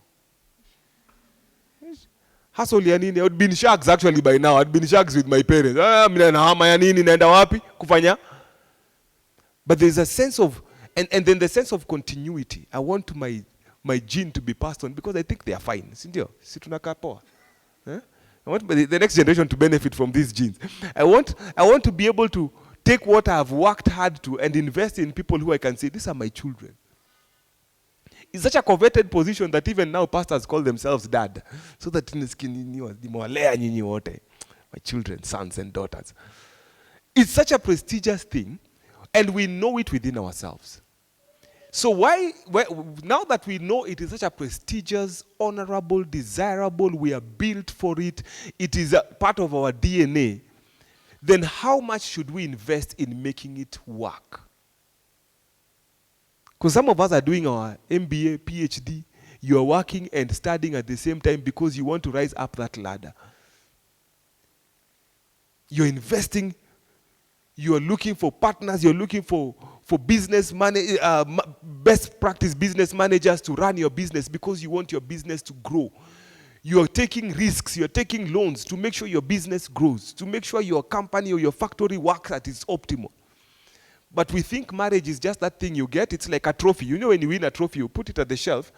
Hustle ya nini? I would be in shags actually by now. I'd been in shags with my parents. Mina nahama ya nini? Naenda wapi? Kufanya? But there's a sense of, and then the sense of continuity. I want my gene to be passed on because I think they are fine. Sindio? Si tunakaa poa. I want the next generation to benefit from these genes. I want to be able to take what I have worked hard to and invest in people who I can say, these are my children. It's such a coveted position that even now pastors call themselves dad. So that my children, sons and daughters. It's such a prestigious thing, and we know it within ourselves. So now that we know it is such a prestigious, honorable, desirable, we are built for it, it is a part of our DNA, then how much should we invest in making it work? Because some of us are doing our MBA, PhD, you are working and studying at the same time because you want to rise up that ladder. You're investing, you're looking for partners, you're looking for business best practice business managers to run your business because you want your business to grow. You are taking risks, you're taking loans to make sure your business grows, to make sure your company or your factory works at its optimal. But we think marriage is just that thing you get. It's like a trophy. You know when you win a trophy, you put it at the shelf,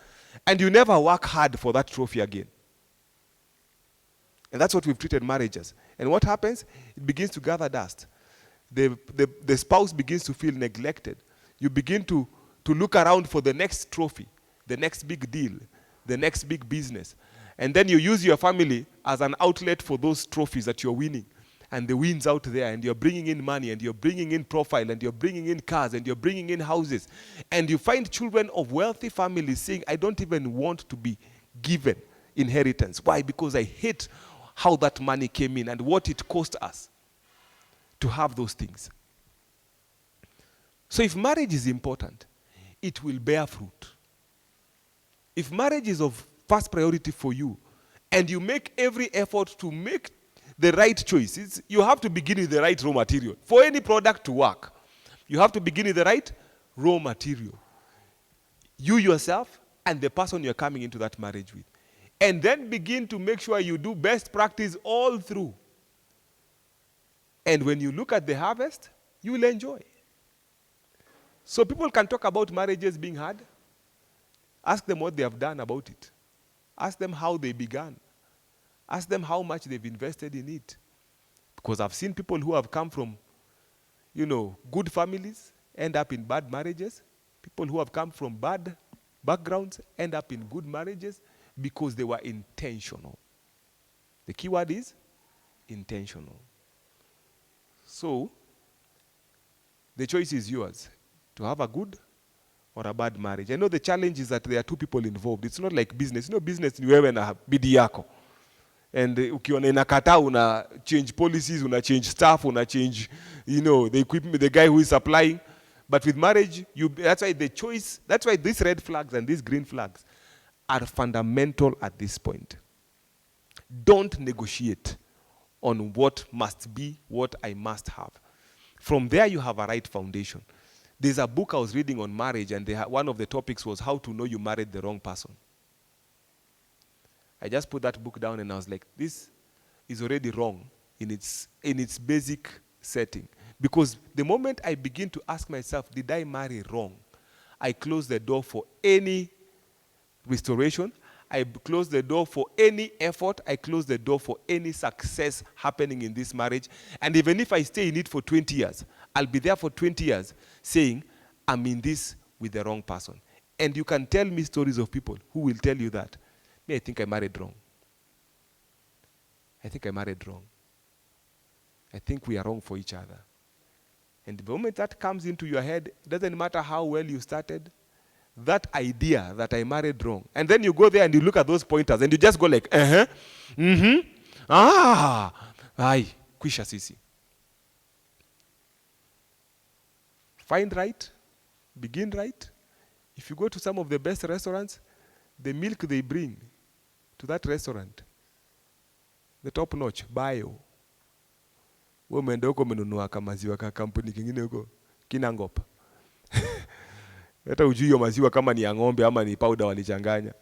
and you never work hard for that trophy again. And that's what we've treated marriage as. And what happens? It begins to gather dust. The spouse begins to feel neglected. You begin to look around for the next trophy, the next big deal, the next big business. And then you use your family as an outlet for those trophies that you're winning. And the wins out there, and you're bringing in money, and you're bringing in profile, and you're bringing in cars, and you're bringing in houses. And you find children of wealthy families saying, I don't even want to be given inheritance. Why? Because I hate how that money came in and what it cost us to have those things. So if marriage is important, it will bear fruit. If marriage is of first priority for you, and you make every effort to make the right choices, you have to begin with the right raw material. For any product to work, you have to begin with the right raw material. You yourself and the person you're coming into that marriage with. And then begin to make sure you do best practice all through. And when you look at the harvest, you will enjoy. So people can talk about marriages being hard. Ask them what they have done about it. Ask them how they began. Ask them how much they've invested in it. Because I've seen people who have come from, good families end up in bad marriages. People who have come from bad backgrounds end up in good marriages because they were intentional. The key word is intentional. So, the choice is yours to have a good or a bad marriage. I know the challenge is that there are two people involved. It's not like business. Business ni wewe na bidii yako. And ukiona inakataa, una change policies, una change staff, una change, the equipment, the guy who is supplying. But with marriage, that's why the choice, that's why these red flags and these green flags are fundamental at this point. Don't negotiate on what must be, what I must have. From there, you have a right foundation. There's a book I was reading on marriage, and one of the topics was how to know you married the wrong person. I just put that book down and I was like, this is already wrong in its basic setting. Because the moment I begin to ask myself, did I marry wrong? I close the door for any restoration. I close the door for any effort. I close the door for any success happening in this marriage. And even if I stay in it for 20 years, I'll be there for 20 years saying, I'm in this with the wrong person. And you can tell me stories of people who will tell you that. Me, I think I married wrong. I think I married wrong. I think we are wrong for each other. And the moment that comes into your head, it doesn't matter how well you started, that idea that I married wrong. And then you go there and you look at those pointers and you just go like, ay, kwisha sisi. Find right, begin right. If you go to some of the best restaurants, the milk they bring to that restaurant, the top notch, bio. Wewe umeenda huko umenunua maziwa ka kampuni kingine huko Kinangop. Hata ujui hiyo maziwa kama ni ya ng'ombe ama ni powder walichanganya.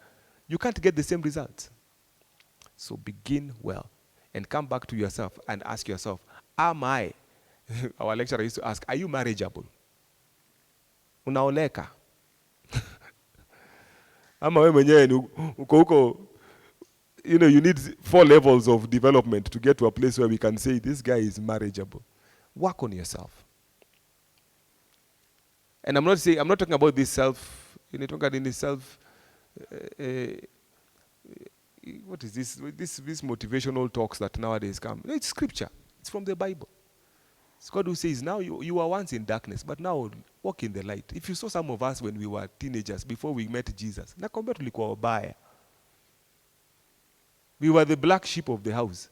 You can't get the same results. So begin well and come back to yourself and ask yourself, am I, our lecturer used to ask, are you marriageable? Unaoleka? Ama wewe mwenyewe ni uko huko, you know, you need 4 levels of development to get to a place where we can say this guy is marriageable. Work on yourself. And I'm not talking about this self, what is this motivational talks that nowadays come? No, it's scripture. It's from the Bible. It's God who says, now you were once in darkness, but now walk in the light. If you saw some of us when we were teenagers, before we met Jesus, nakwambia tulikuwa wabaya. We were the black sheep of the house.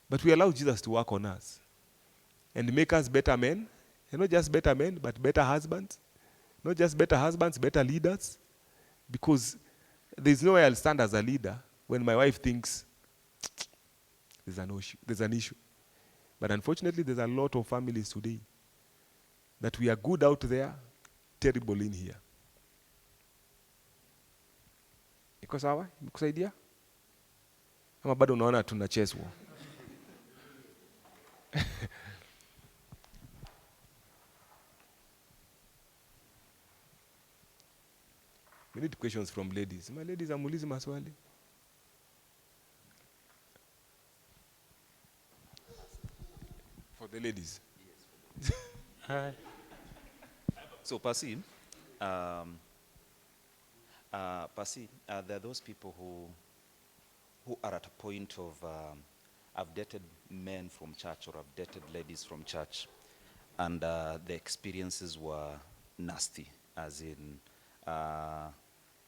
But we allowed Jesus to work on us and make us better men. And not just better men, but better husbands. Not just better husbands, better leaders. Because there's no way I'll stand as a leader when my wife thinks there's an issue. But unfortunately, there's a lot of families today that we are good out there, terrible in here. Iko sawa? Nikusaidia? Ama bado unaona tunachezwa? We need questions from ladies. My ladies, amulizi maswali. For the ladies. Hi. So, Pasi, there are those people who are at a point of, I've dated men from church or I've dated ladies from church, and the experiences were nasty, as in,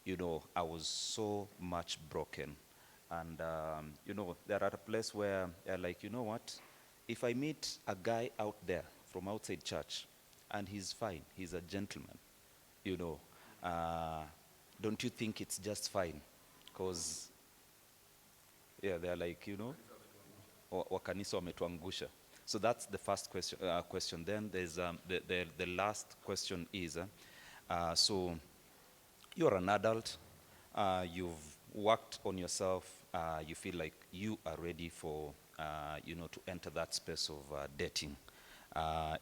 you know, I was so much broken. And, you know, they're at a place where they're like, you know what? If I meet a guy out there from outside church and he's fine, he's a gentleman, you know, don't you think it's just fine? Because, yeah, they're like, you know, wakanisa wametuangusha. So that's the first question. Then there's the last question is, so you're an adult, you've worked on yourself, you feel like you are ready for, you know, to enter that space of dating,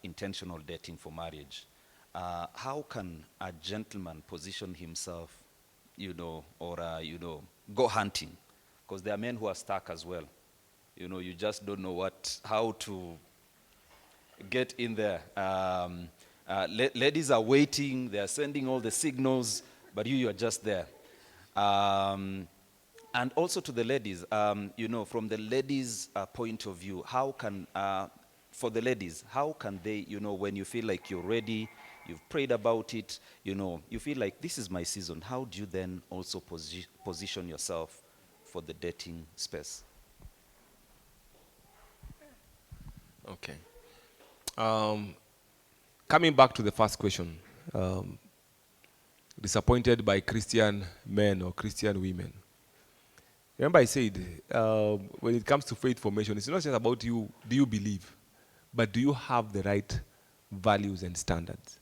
intentional dating for marriage. How can a gentleman position himself, you know, or, you know, go hunting? Because there are men who are stuck as well. You know, you just don't know how to get in there. Ladies are waiting, they are sending all the signals, but you are just there. And also to the ladies, you know, from the ladies' point of view, how can, for the ladies, how can they, you know, when you feel like you're ready, you've prayed about it, you know, you feel like this is my season, how do you then also position yourself for the dating space? Okay. Coming back to the first question, disappointed by Christian men or Christian women. Remember I said, when it comes to faith formation, it's not just about you, do you believe, but do you have the right values and standards?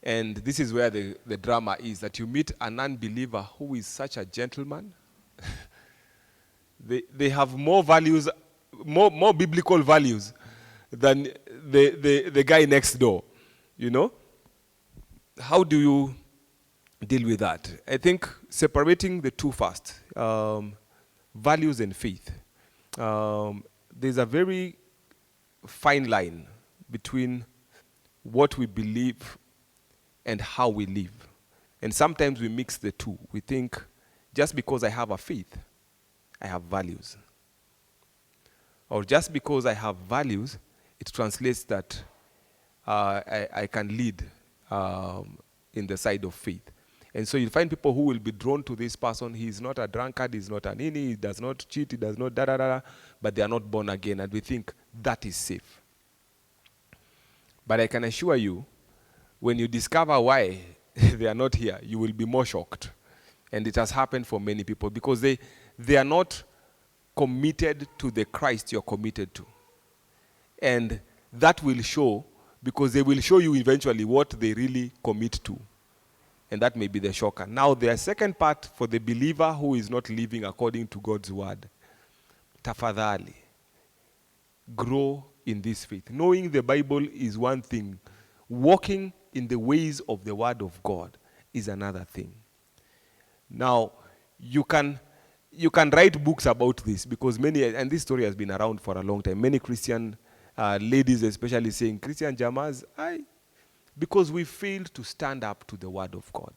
And this is where the drama is, that you meet an unbeliever who is such a gentleman. They have more values, more biblical values than the guy next door, you know? How do you deal with that. I think separating the two first, values and faith. There's a very fine line between what we believe and how we live. And sometimes we mix the two. We think just because I have a faith, I have values. Or just because I have values, it translates that I can lead in the side of faith. And so you find people who will be drawn to this person. He's not a drunkard, he's not an ini, he does not cheat, he does not da-da-da, but they are not born again. And we think that is safe. But I can assure you, when you discover why they are not here, you will be more shocked. And it has happened for many people because they are not committed to the Christ you're committed to. And that will show, because they will show you eventually what they really commit to. And that may be the shocker. Now, the second part for the believer who is not living according to God's word. Tafadhali, grow in this faith. Knowing the Bible is one thing. Walking in the ways of the word of God is another thing. Now, you can write books about this because many, and this story has been around for a long time, many Christian ladies especially saying, Christian Jamas, because we failed to stand up to the word of God.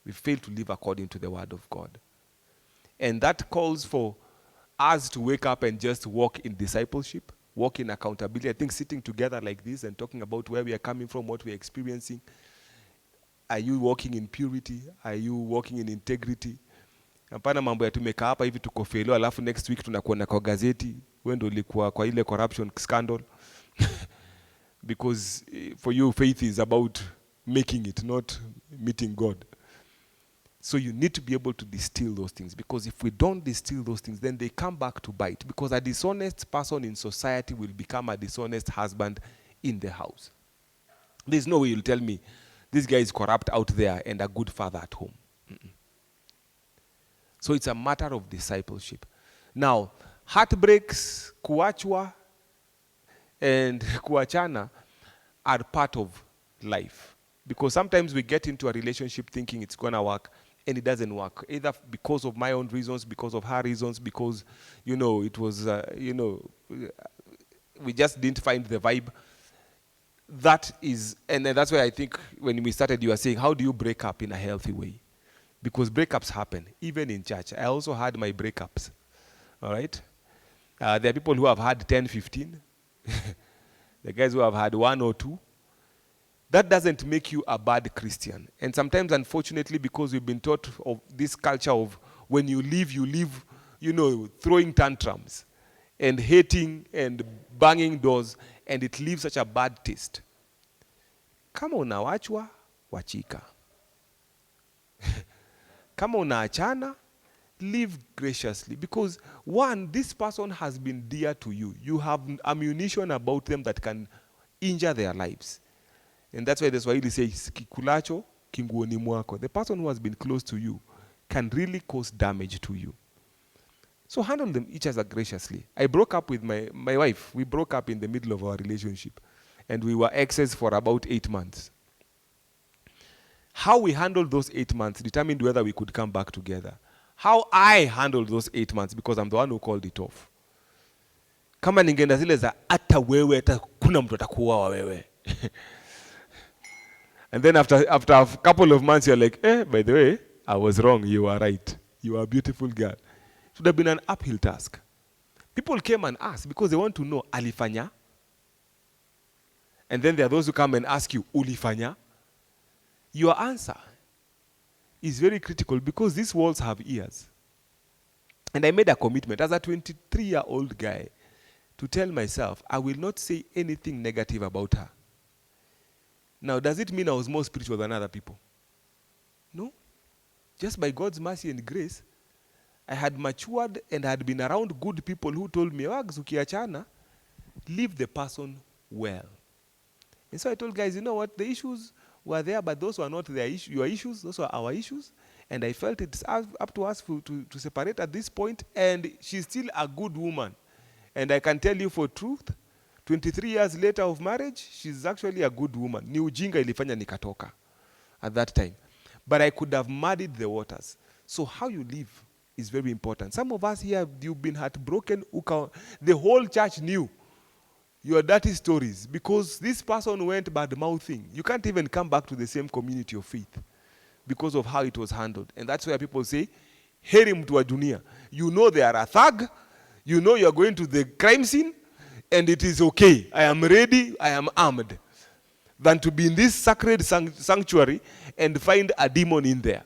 We failed to live according to the word of God. And that calls for us to wake up and just walk in discipleship, walk in accountability. I think sitting together like this and talking about where we are coming from, what we are experiencing. Are you walking in purity? Are you walking in integrity? Hapana mambo ya tumeka hapa hivi tuko failure alafu next week tunakuona kwa gazeti wewe ndio ulikuwa kwa ile corruption scandal. Because for you faith is about making it, not meeting God. So you need to be able to distill those things, because if we don't distill those things, then they come back to bite, because a dishonest person in society will become a dishonest husband in the house. There's no way you'll tell me this guy is corrupt out there and a good father at home. Mm-mm. So it's a matter of discipleship. Now, heartbreaks, kuachwa, and kuachana are part of life. Because sometimes we get into a relationship thinking it's going to work, and it doesn't work. Either because of my own reasons, because of her reasons, because, it was, we just didn't find the vibe. That is, and that's why I think when we started, you were saying, how do you break up in a healthy way? Because breakups happen, even in church. I also had my breakups, all right? There are people who have had 10, 15. The guys who have had 1 or 2. That doesn't make you a bad Christian. And sometimes, unfortunately, because we've been taught of this culture of when you leave, throwing tantrums and hating and banging doors, and it leaves such a bad taste. Kama unawachwa, wachika. Kama unaachana, live graciously. Because one, this person has been dear to you. You have ammunition about them that can injure their lives. And that's why the Swahili says, kikulacho kinguoni mwako. The person who has been close to you can really cause damage to you. So handle them each other graciously. I broke up with my wife. We broke up in the middle of our relationship. And we were exes for about 8 months. How we handled those 8 months determined whether we could come back together. How I handled those 8 months, because I'm the one who called it off. Kama ningeenda zile za hata wewe hata kuna mtu atakuoa wewe. And then after a couple of months, you're like, by the way, I was wrong. You were right. You are a beautiful girl. It would have been an uphill task. People came and asked because they want to know, alifanya? And then there are those who come and ask you, ulifanya? Your answer is very critical, because these walls have ears. And I made a commitment as a 23-year-old guy to tell myself, I will not say anything negative about her. Now, does it mean I was more spiritual than other people? No. Just by God's mercy and grace, I had matured and had been around good people who told me, Wags, ukiachana, leave the person well. And so I told guys, you know what, the issues were there, but those were not your issues, those were our issues. And I felt it's up to us to separate at this point, and she's still a good woman. And I can tell you for truth, 23 years later of marriage, she's actually a good woman. Ni ujinga ilifanya nikatoka at that time. but I could have muddied the waters. So how you live is very important. Some of us here, you've been heartbroken. The whole church knew your dirty stories because this person went bad-mouthing. You can't even come back to the same community of faith because of how it was handled. And that's why people say, heri mtu wa dunia. You know they are a thug. You know you're going to the crime scene. And it is okay. I am ready. I am armed. Than to be in this sacred sanctuary and find a demon in there.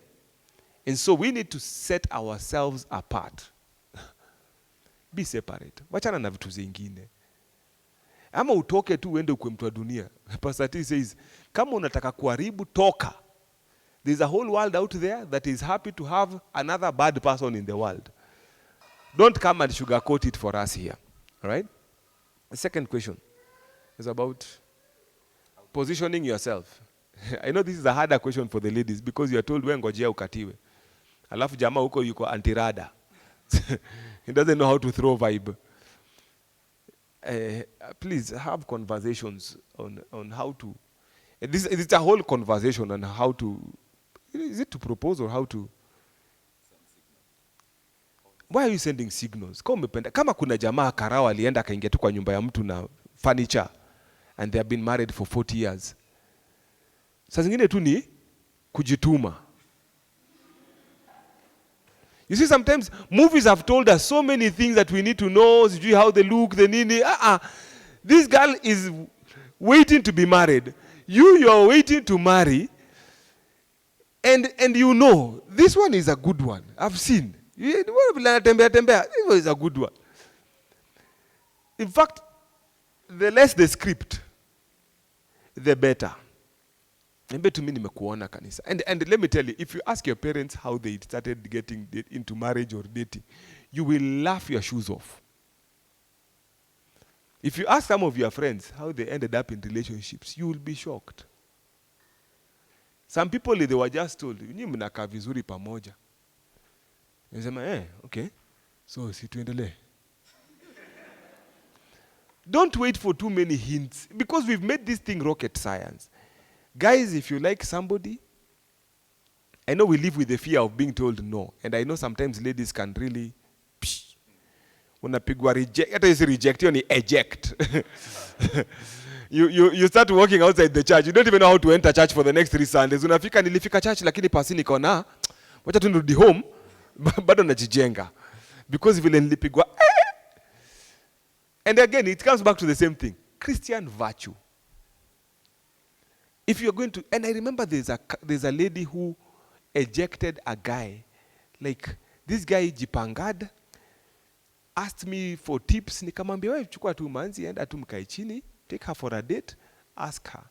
And so we need to set ourselves apart. Be separate. Wachana na vitu zingine. Ama utoke tu uende ukwe mtu wa dunia. Pastor T says, kama unataka kuharibu, toka. There's a whole world out there that is happy to have another bad person in the world. Don't come and sugarcoat it for us here. All right? The second question is about positioning yourself. I know this is a harder question for the ladies because you are told, we ngojea ukatiwe. Alafu jamaa huko yuko antirada. He doesn't know how to throw vibe. Please have conversations on how to. It's a whole conversation on how to. Is it to propose or how to? Why are you sending signals? Kama kuna jamaa karao alienda akaingia tu kwa nyumba ya mtu na furniture and they have been married for 40 years. Saa zingine tu ni kujituma. You see, sometimes movies have told us so many things that we need to know, how they look, the nini. This girl is waiting to be married. You are waiting to marry. And you know, this one is a good one. I've seen. This one is a good one. In fact, the less the script, the better. And let me tell you, if you ask your parents how they started getting into marriage or dating, you will laugh your shoes off. If you ask some of your friends how they ended up in relationships, you will be shocked. Some people, they were just told, "Nyinyi mnakaa vizuri pamoja." Nasema, okay. So, si tuendelee. Don't wait for too many hints because we've made this thing rocket science. Guys, if you like somebody, I know we live with the fear of being told no. And I know sometimes ladies can really, unapigwa reject, hata isi reject, hiyo ni eject. You start walking outside the church. You don't even know how to enter church for the next 3 Sundays. Unafika, nilifika church lakini pasi nikaona, wacha tu nirudi home, bado najijenga. Because vile nilipigwa, And again, it comes back to the same thing. Christian virtue. If you're going to, and I remember there's a lady who ejected a guy. Like, this guy jipangad, asked me for tips. Nikamwambia, wewe chukua tu manzi, enda tu mkae chini, take her for a date, ask her.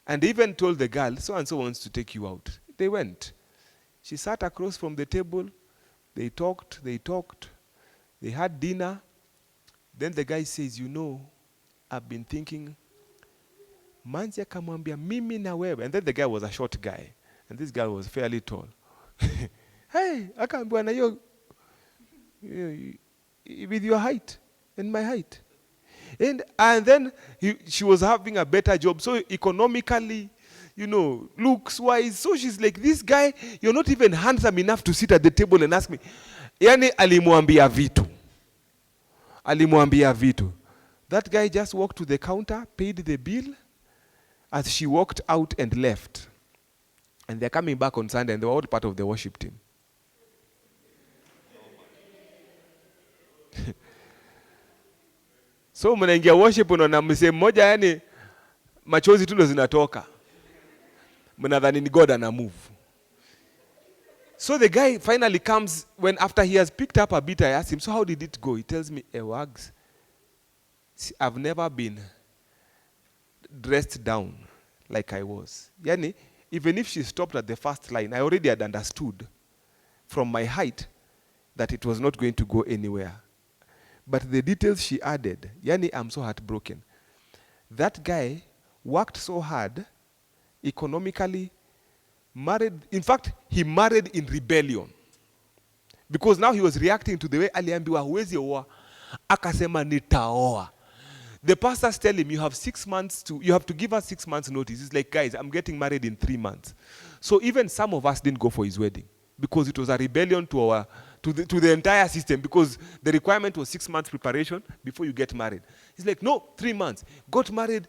And they even told the girl, so and so wants to take you out. They went. She sat across from the table. They talked. They had dinner. Then the guy says, you know, I've been thinking, manzi akamwambia mimi na wewe. And then the guy was a short guy. And this guy was fairly tall. Hey, akaambiwa na you with your height and my height. And then she was having a better job. So economically, you know, looks-wise. So she's like, this guy, you're not even handsome enough to sit at the table and ask me. Yani alimwambia vitu. That guy just walked to the counter, paid the bill, as she walked out and left. And they're coming back on Sunday, and they were all part of the worship team. So mnaingia worship unaona msee mmoja yani machozi tu ndo zinatoka. Mnadhani ni God ana move. So the guy finally comes when after he has picked up a bit, I asked him, so how did it go? He tells me, Wags, I've never been dressed down like I was. Yani, even if she stopped at the first line, I already had understood from my height that it was not going to go anywhere. But the details she added, yani, I'm so heartbroken. That guy worked so hard, economically, married. In fact, he married in rebellion. Because now he was reacting to the way aliambiwa huwezi oa, akasema nitaoa. The pastors tell him, you have to give us 6 months notice. He's like, guys, I'm getting married in 3 months. So even some of us didn't go for his wedding because it was a rebellion to the entire system, because the requirement was 6 months preparation before you get married. He's like, no, 3 months. Got married,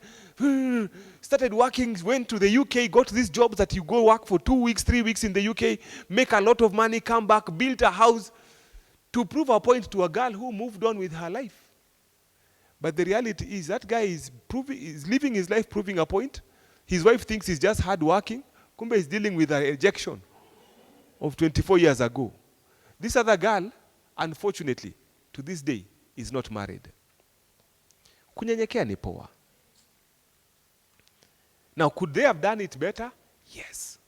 started working, went to the UK, got these jobs that you go work for 2 weeks, 3 weeks in the UK, make a lot of money, come back, built a house to prove a point to a girl who moved on with her life. But the reality is that guy is living his life proving a point. His wife thinks he's just hard working. Kumbe is dealing with a rejection of 24 years ago. This other girl, unfortunately, to this day, is not married. Kunyenyekea ni poa. Now, could they have done it better? Yes.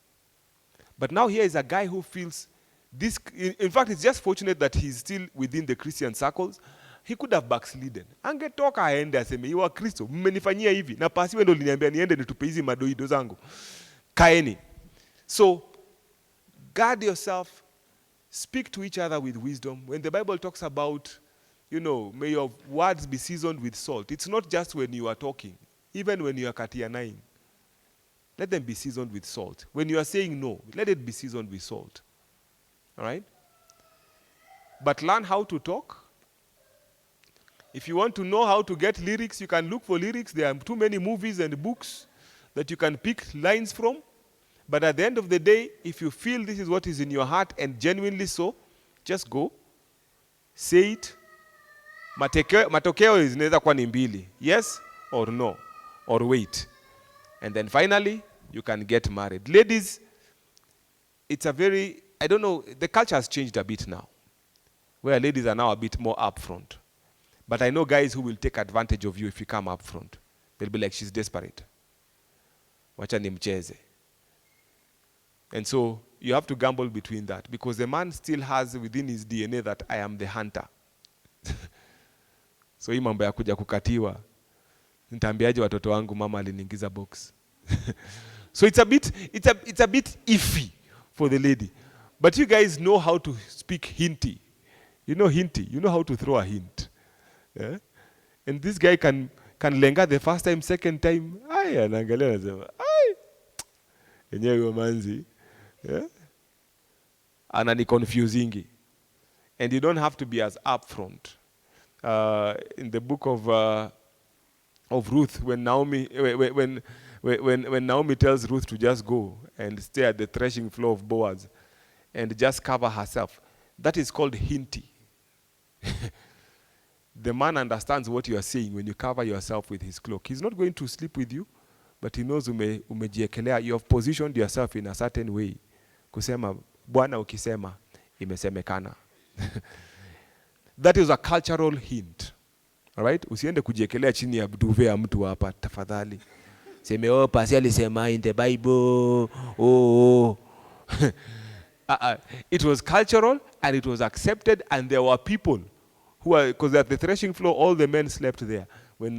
But now here is a guy who feels this. In fact, it's just fortunate that he's still within the Christian circles. He could have backslidden. Angetoka aende aseme, iwa Kristo, mmenifanyia hivi. Na pasi wendo liniambia niende nitupe hizi madoido zangu. Kaeni. So, guard yourself. Speak to each other with wisdom. When the Bible talks about, may your words be seasoned with salt. It's not just when you are talking. Even when you are katia 9. Let them be seasoned with salt. When you are saying no, let it be seasoned with salt. All right? But learn how to talk. If you want to know how to get lyrics, you can look for lyrics. There are too many movies and books that you can pick lines from. But at the end of the day, if you feel this is what is in your heart and genuinely so, just go, say it. Matokeo zinaweza kuwa ni mbili. Yes or no, or wait. And then finally, you can get married. Ladies, it's I don't know, the culture has changed a bit now, where ladies are now a bit more upfront. But I know guys who will take advantage of you if you come up front. They'll be like, she's desperate. Wacha nimcheze. And so you have to gamble between that, because the man still has within his DNA that I am the hunter. So hii mambo ya kuja kukatiwa, nitaambiaje watoto wangu mama aliniingiza box. So it's a bit iffy for the lady. But you guys know how to speak hinty. You know hinty. You know how to throw a hint. Yeah? And this guy can lenga the first time, second time. Ay, anaangalia anasema, ay. Enyewe huyo manzi. Yeah? Anani confusingi. And you don't have to be as upfront. In the book of Ruth, when Naomi tells Ruth to just go and stay at the threshing floor of Boaz and just cover herself, that is called hinty. The man understands what you are saying when you cover yourself with his cloak. He's not going to sleep with you, but he knows umejiekelea. You have positioned yourself in a certain way. Kusema, Bwana ukisema, imesemekana. That is a cultural hint. All right? Usiende kujiekelea chini ya duve ya mtu hapa, tafadhali. Seme, pasi alisema in the Bible. It was cultural and it was accepted, and there were people because at the threshing floor, all the men slept there. When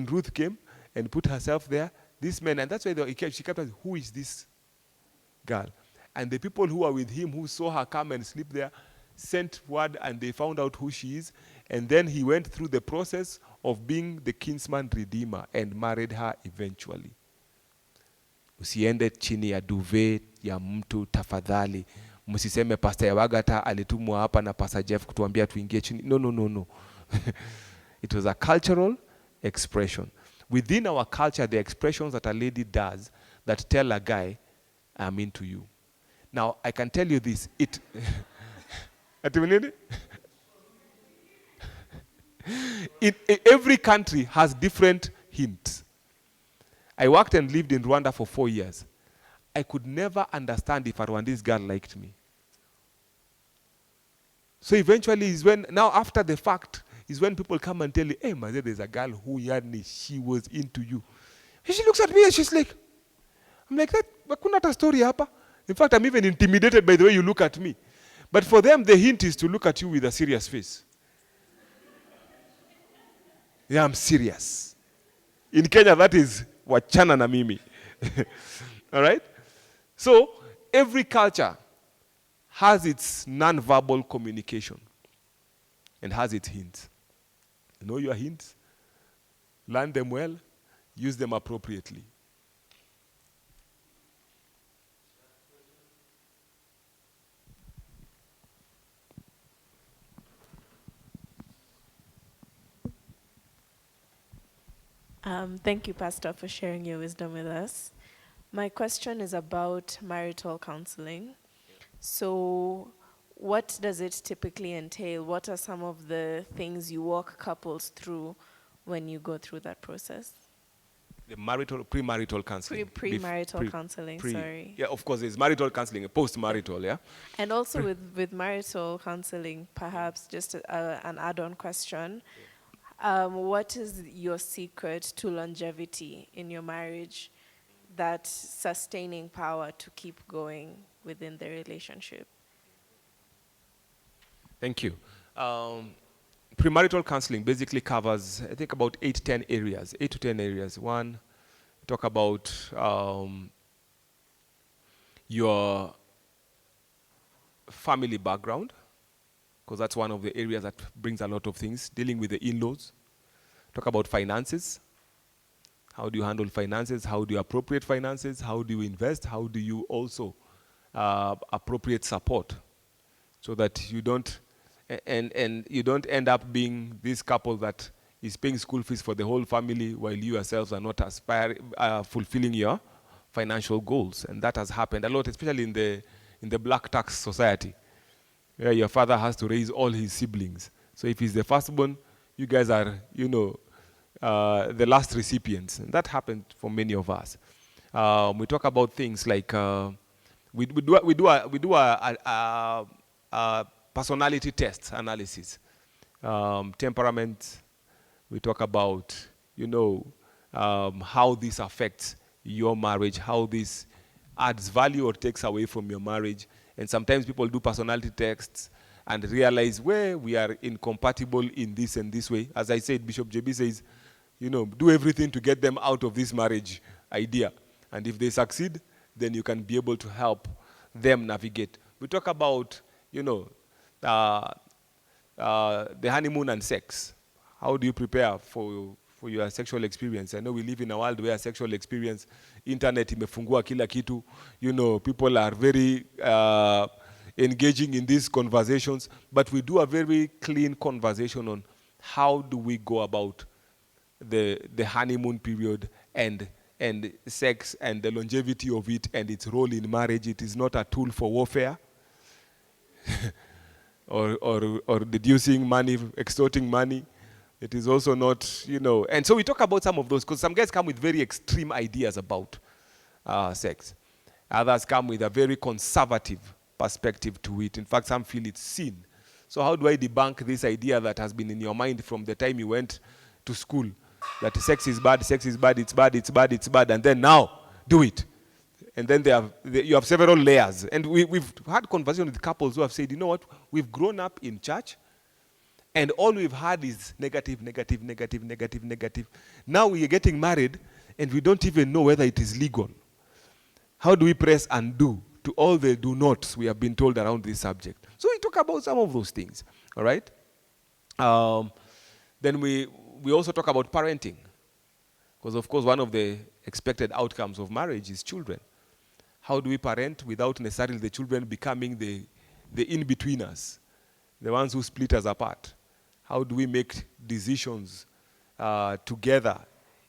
Ruth came and put herself there, this man, and that's why she kept asking, who is this girl? And the people who were with him, who saw her come and sleep there, sent word and they found out who she is. And then he went through the process of being the kinsman redeemer and married her eventually. Usiende chini ya duvet ya mtu tafadhali. Msiseme Pastor Yawagata alitumwa hapa na Pastor Jeff kutuambia tuingie chini. No. It was a cultural expression. Within our culture, the expressions that a lady does that tell a guy, I'm into you. Now, I can tell you this. Every country has different hints. I worked and lived in Rwanda for 4 years. I could never understand if a Rwandese girl liked me. So eventually now after the fact, is when people come and tell you, hey, Maze, there's a girl who she was into you. And she looks at me and she's like, I'm like, that hakuna hata story hapa. In fact, I'm even intimidated by the way you look at me. But for them, the hint is to look at you with a serious face. Yeah, I'm serious. In Kenya, that is wachana na mimi. All right? So, every culture has its non-verbal communication and has its hints. You know your hints? learn them well, use them appropriately. Thank you, Pastor, for sharing your wisdom with us. My question is about marital counseling. So, what does it typically entail? What are some of the things you walk couples through when you go through that process? The premarital counseling. Premarital counseling, sorry. Yeah, of course, there's marital counseling, post-marital, yeah? And also with marital counseling, perhaps just an add-on question. What is your secret to longevity in your marriage, that sustaining power to keep going within the relationship? Thank you. Premarital counseling basically covers, I think, about 8 to 10 areas. One, talk about your family background, because that's one of the areas that brings a lot of things. Dealing with the in-laws. Talk about finances. How do you handle finances? How do you appropriate finances? How do you invest? How do you also appropriate support, so that you don't and you don't end up being this couple that is paying school fees for the whole family while you yourselves are not fulfilling your financial goals. And that has happened a lot, especially in the black tax society, where your father has to raise all his siblings. So if he's the firstborn, you guys are, the last recipients. And that happened for many of us. We talk about things like we do a personality test analysis, temperament. We talk about, how this affects your marriage, how this adds value or takes away from your marriage. And sometimes people do personality tests and realize where we are incompatible in this and this way. As I said, Bishop JB says, do everything to get them out of this marriage idea. And if they succeed, then you can be able to help them navigate. We talk about, the honeymoon and sex. How do you prepare for your sexual experience? I know we live in a world where sexual experience, internet imefungua kila kitu. People are very engaging in these conversations, but we do a very clean conversation on how do we go about the honeymoon period and sex and the longevity of it and its role in marriage. It is not a tool for warfare or deducing money, extorting money. It is also not, and so we talk about some of those, because some guys come with very extreme ideas about sex. Others come with a very conservative perspective to it. In fact, some feel it's sin. So how do I debunk this idea that has been in your mind from the time you went to school, that sex is bad, it's bad, and then now do it? And then you have several layers. And we've had conversations with couples who have said, you know what, we've grown up in church, and all we've had is negative. Now we are getting married, and we don't even know whether it is legal. How do we press undo to all the do nots we have been told around this subject? So we talk about some of those things, all right? Then we also talk about parenting, because of course one of the expected outcomes of marriage is children. How do we parent without necessarily the children becoming the in-betweeners, the ones who split us apart? How do we make decisions together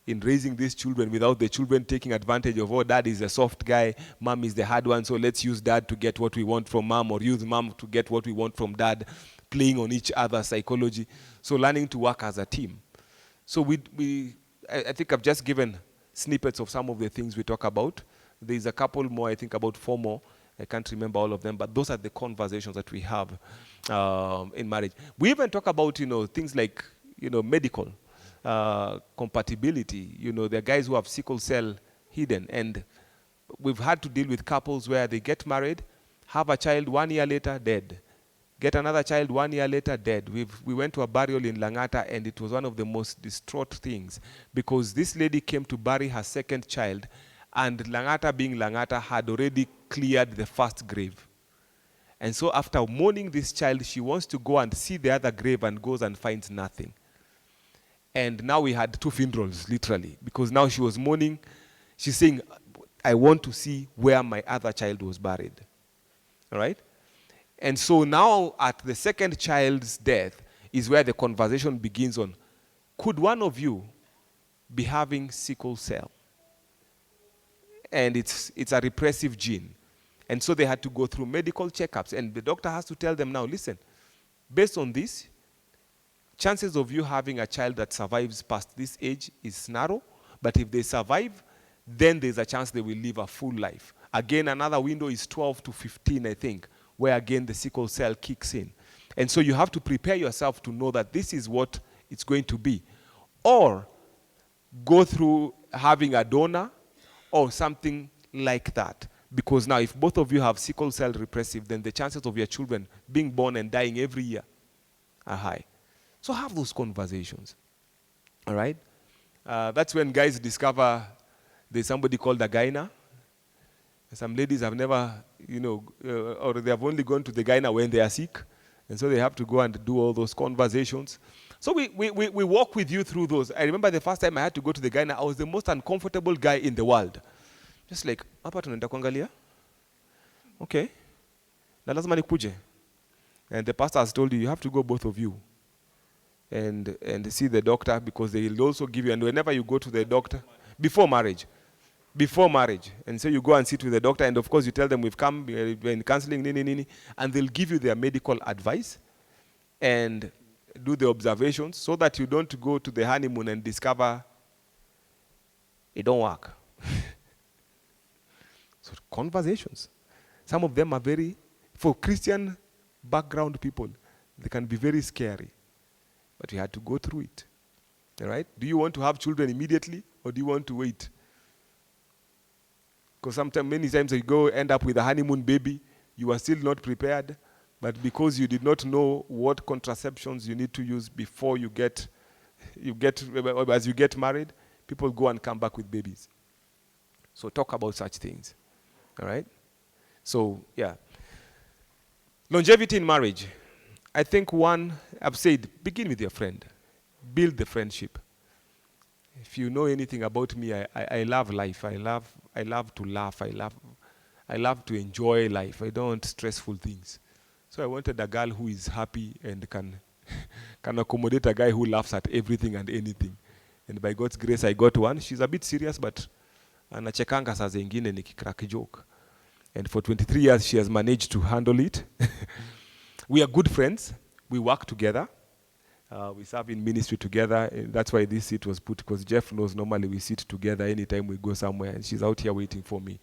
in raising these children without the children taking advantage of, oh, dad is a soft guy, mom is the hard one, so let's use dad to get what we want from mom, or use mom to get what we want from dad, playing on each other's psychology. So learning to work as a team. So I think I've just given snippets of some of the things we talk about. There's a couple more, I think about 4 more. I can't remember all of them, but those are the conversations that we have in marriage. We even talk about, things like, medical compatibility. There are guys who have sickle cell hidden, and we've had to deal with couples where they get married, have a child, 1 year later, dead. Get another child, 1 year later, dead. We went to a burial in Langata, and it was one of the most distraught things, because this lady came to bury her second child, and Langata, being Langata, had already cleared the first grave. And so after mourning this child, she wants to go and see the other grave and goes and finds nothing. And now we had 2 funerals, literally, because now she was mourning. She's saying, I want to see where my other child was buried. All right? And so now at the second child's death is where the conversation begins on, could one of you be having sickle cell? And it's a repressive gene. And so they had to go through medical checkups. And the doctor has to tell them now, listen, based on this, chances of you having a child that survives past this age is narrow. But if they survive, then there's a chance they will live a full life. Again, another window is 12 to 15, I think, where again the sickle cell kicks in. And so you have to prepare yourself to know that this is what it's going to be. Or go through having a donor or something like that. Because now if both of you have sickle cell repressive, then the chances of your children being born and dying every year are high. So have those conversations. All right? That's when guys discover there's somebody called a gyna. Some ladies have never, or they have only gone to the gyna when they are sick. And so they have to go and do all those conversations. So we walk with you through those. I remember the first time I had to go to the gyna, I was the most uncomfortable guy in the world. Just like, hapa tunaenda kuangalia? Okay. Na lazima nikuje. And the pastor has told you have to go both of you and see the doctor, because they will also give you, and whenever you go to the doctor, before marriage. And so you go and sit with the doctor, and of course you tell them we've come, we're in counseling, and they'll give you their medical advice and do the observations so that you don't go to the honeymoon and discover it don't work. So conversations. Some of them are for Christian background people, they can be very scary. But you had to go through it. All right? Do you want to have children immediately, or do you want to wait? Because many times you end up with a honeymoon baby, you are still not prepared, but because you did not know what contraceptions you need to use before as you get married, people go and come back with babies. So talk about such things. All right? So, yeah. Longevity in marriage. I think I've said, begin with your friend. Build the friendship. If you know anything about me, I love life. I love to laugh. I love to enjoy life. I don't want stressful things. So I wanted a girl who is happy and can accommodate a guy who laughs at everything and anything. And by God's grace, I got one. She's a bit serious, but anachekanga saa zingine nikicrack joke. And for 23 years, she has managed to handle it. We are good friends. We work together. We serve in ministry together. And that's why this seat was put, because Jeff knows normally we sit together anytime we go somewhere, and she's out here waiting for me.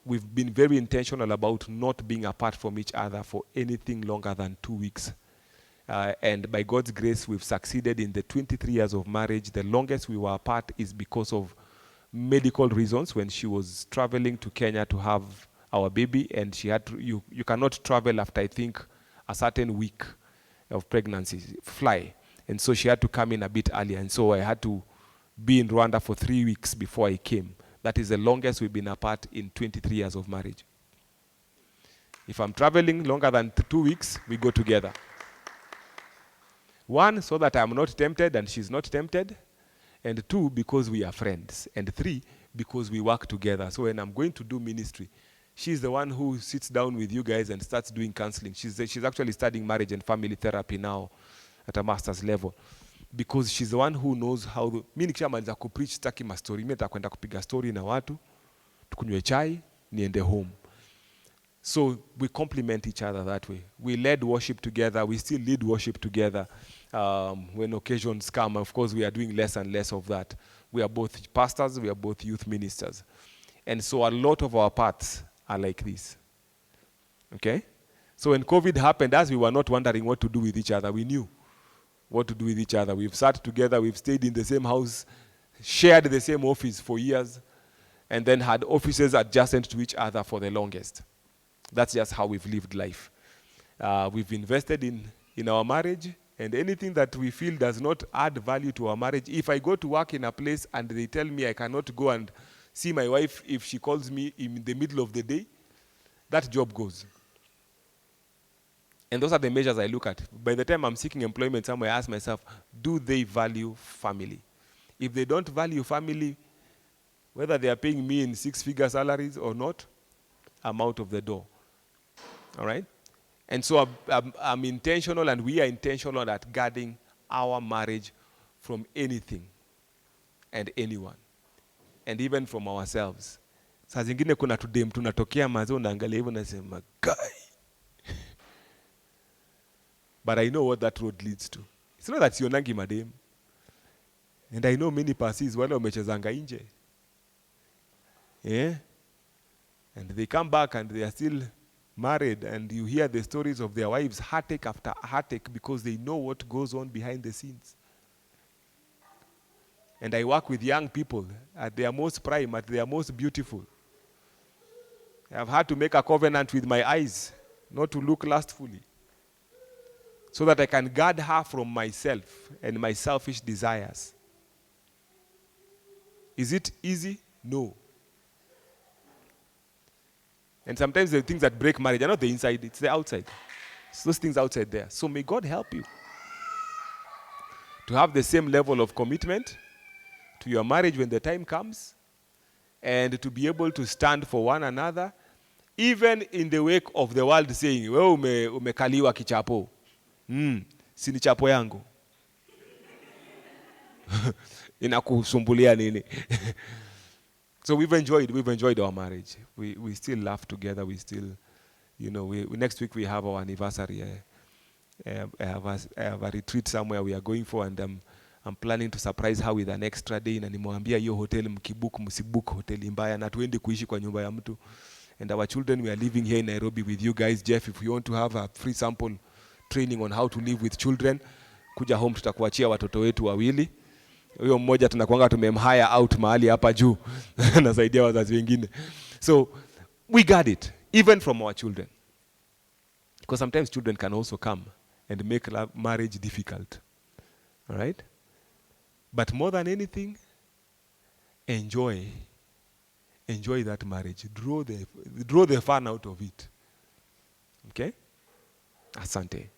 We've been very intentional about not being apart from each other for anything longer than 2 weeks. And by God's grace, we've succeeded in the 23 years of marriage. The longest we were apart is because of medical reasons, when she was traveling to Kenya to have our baby, and she had to, you cannot travel after, I think, a certain week of pregnancy, fly. And so she had to come in a bit earlier. And so I had to be in Rwanda for 3 weeks before I came. That is the longest we've been apart in 23 years of marriage. If I'm traveling longer than 2 weeks, we go together. 1, so that I'm not tempted and she's not tempted. And 2, because we are friends. And 3, because we work together. So when I'm going to do ministry, she's the one who sits down with you guys and starts doing counseling. She's actually studying marriage and family therapy now at a master's level. Because she's the one who knows how to... Mimi nikishamaliza kupreach sitaki mastori. Mimi nitakwenda kupiga story na watu, tukunywe chai, niende home. So we complement each other that way. We led worship together. We still lead worship together. When occasions come, of course, we are doing less and less of that. We are both pastors. We are both youth ministers. And so a lot of our paths are like this. Okay? So when COVID happened, as we were not wondering what to do with each other, we knew what to do with each other. We've sat together. We've stayed in the same house, shared the same office for years, and then had offices adjacent to each other for the longest. That's just how we've lived life. We've invested in our marriage, and anything that we feel does not add value to our marriage. If I go to work in a place and they tell me I cannot go and see my wife if she calls me in the middle of the day, that job goes. And those are the measures I look at. By the time I'm seeking employment somewhere, I ask myself, do they value family? If they don't value family, whether they are paying me in 6-figure salaries or not, I'm out of the door. All right? And so I'm intentional, and we are intentional at guarding our marriage from anything and anyone, and even from ourselves. Saa zingine kuna tudem tunatokea mazee, unaangalia hivyo nasema guy. But I know what that road leads to. It's not that sionangi madem. And I know many passes wale wamechezanga nje. Yeah? And they come back and they are still married, and you hear the stories of their wives, heartache after heartache, because they know what goes on behind the scenes. And I work with young people at their most prime, at their most beautiful. I've had to make a covenant with my eyes not to look lustfully, so that I can guard her from myself and my selfish desires. Is it easy? No. And sometimes the things that break marriage are not the inside, it's the outside. It's those things outside there. So may God help you to have the same level of commitment to your marriage when the time comes, and to be able to stand for one another, even in the wake of the world saying, wewe umekaliwa kichapo. Si ni chapo yangu. Inakusumbulia nini? So we've enjoyed our marriage. We still laugh together. We still, next week we have our anniversary. I have a retreat somewhere we are going for, and I'm planning to surprise her with an extra day. Na nimwambia hiyo hotel msibook hoteli mbaya, na tuende kuishi kwa nyumba ya mtu. And our children, we are living here in Nairobi with you guys. Jeff, if you want to have a free sample training on how to live with children, kuja home, tutakuachia watoto wetu wawili. Huyo mmoja tunakuanga tumemhire out mahali hapa juu. Nasaidia wazazi wengine. So we guard it, even from our children. Because sometimes children can also come and make marriage difficult. All right? But more than anything, enjoy that marriage. Draw the fun out of it. Okay? Asante.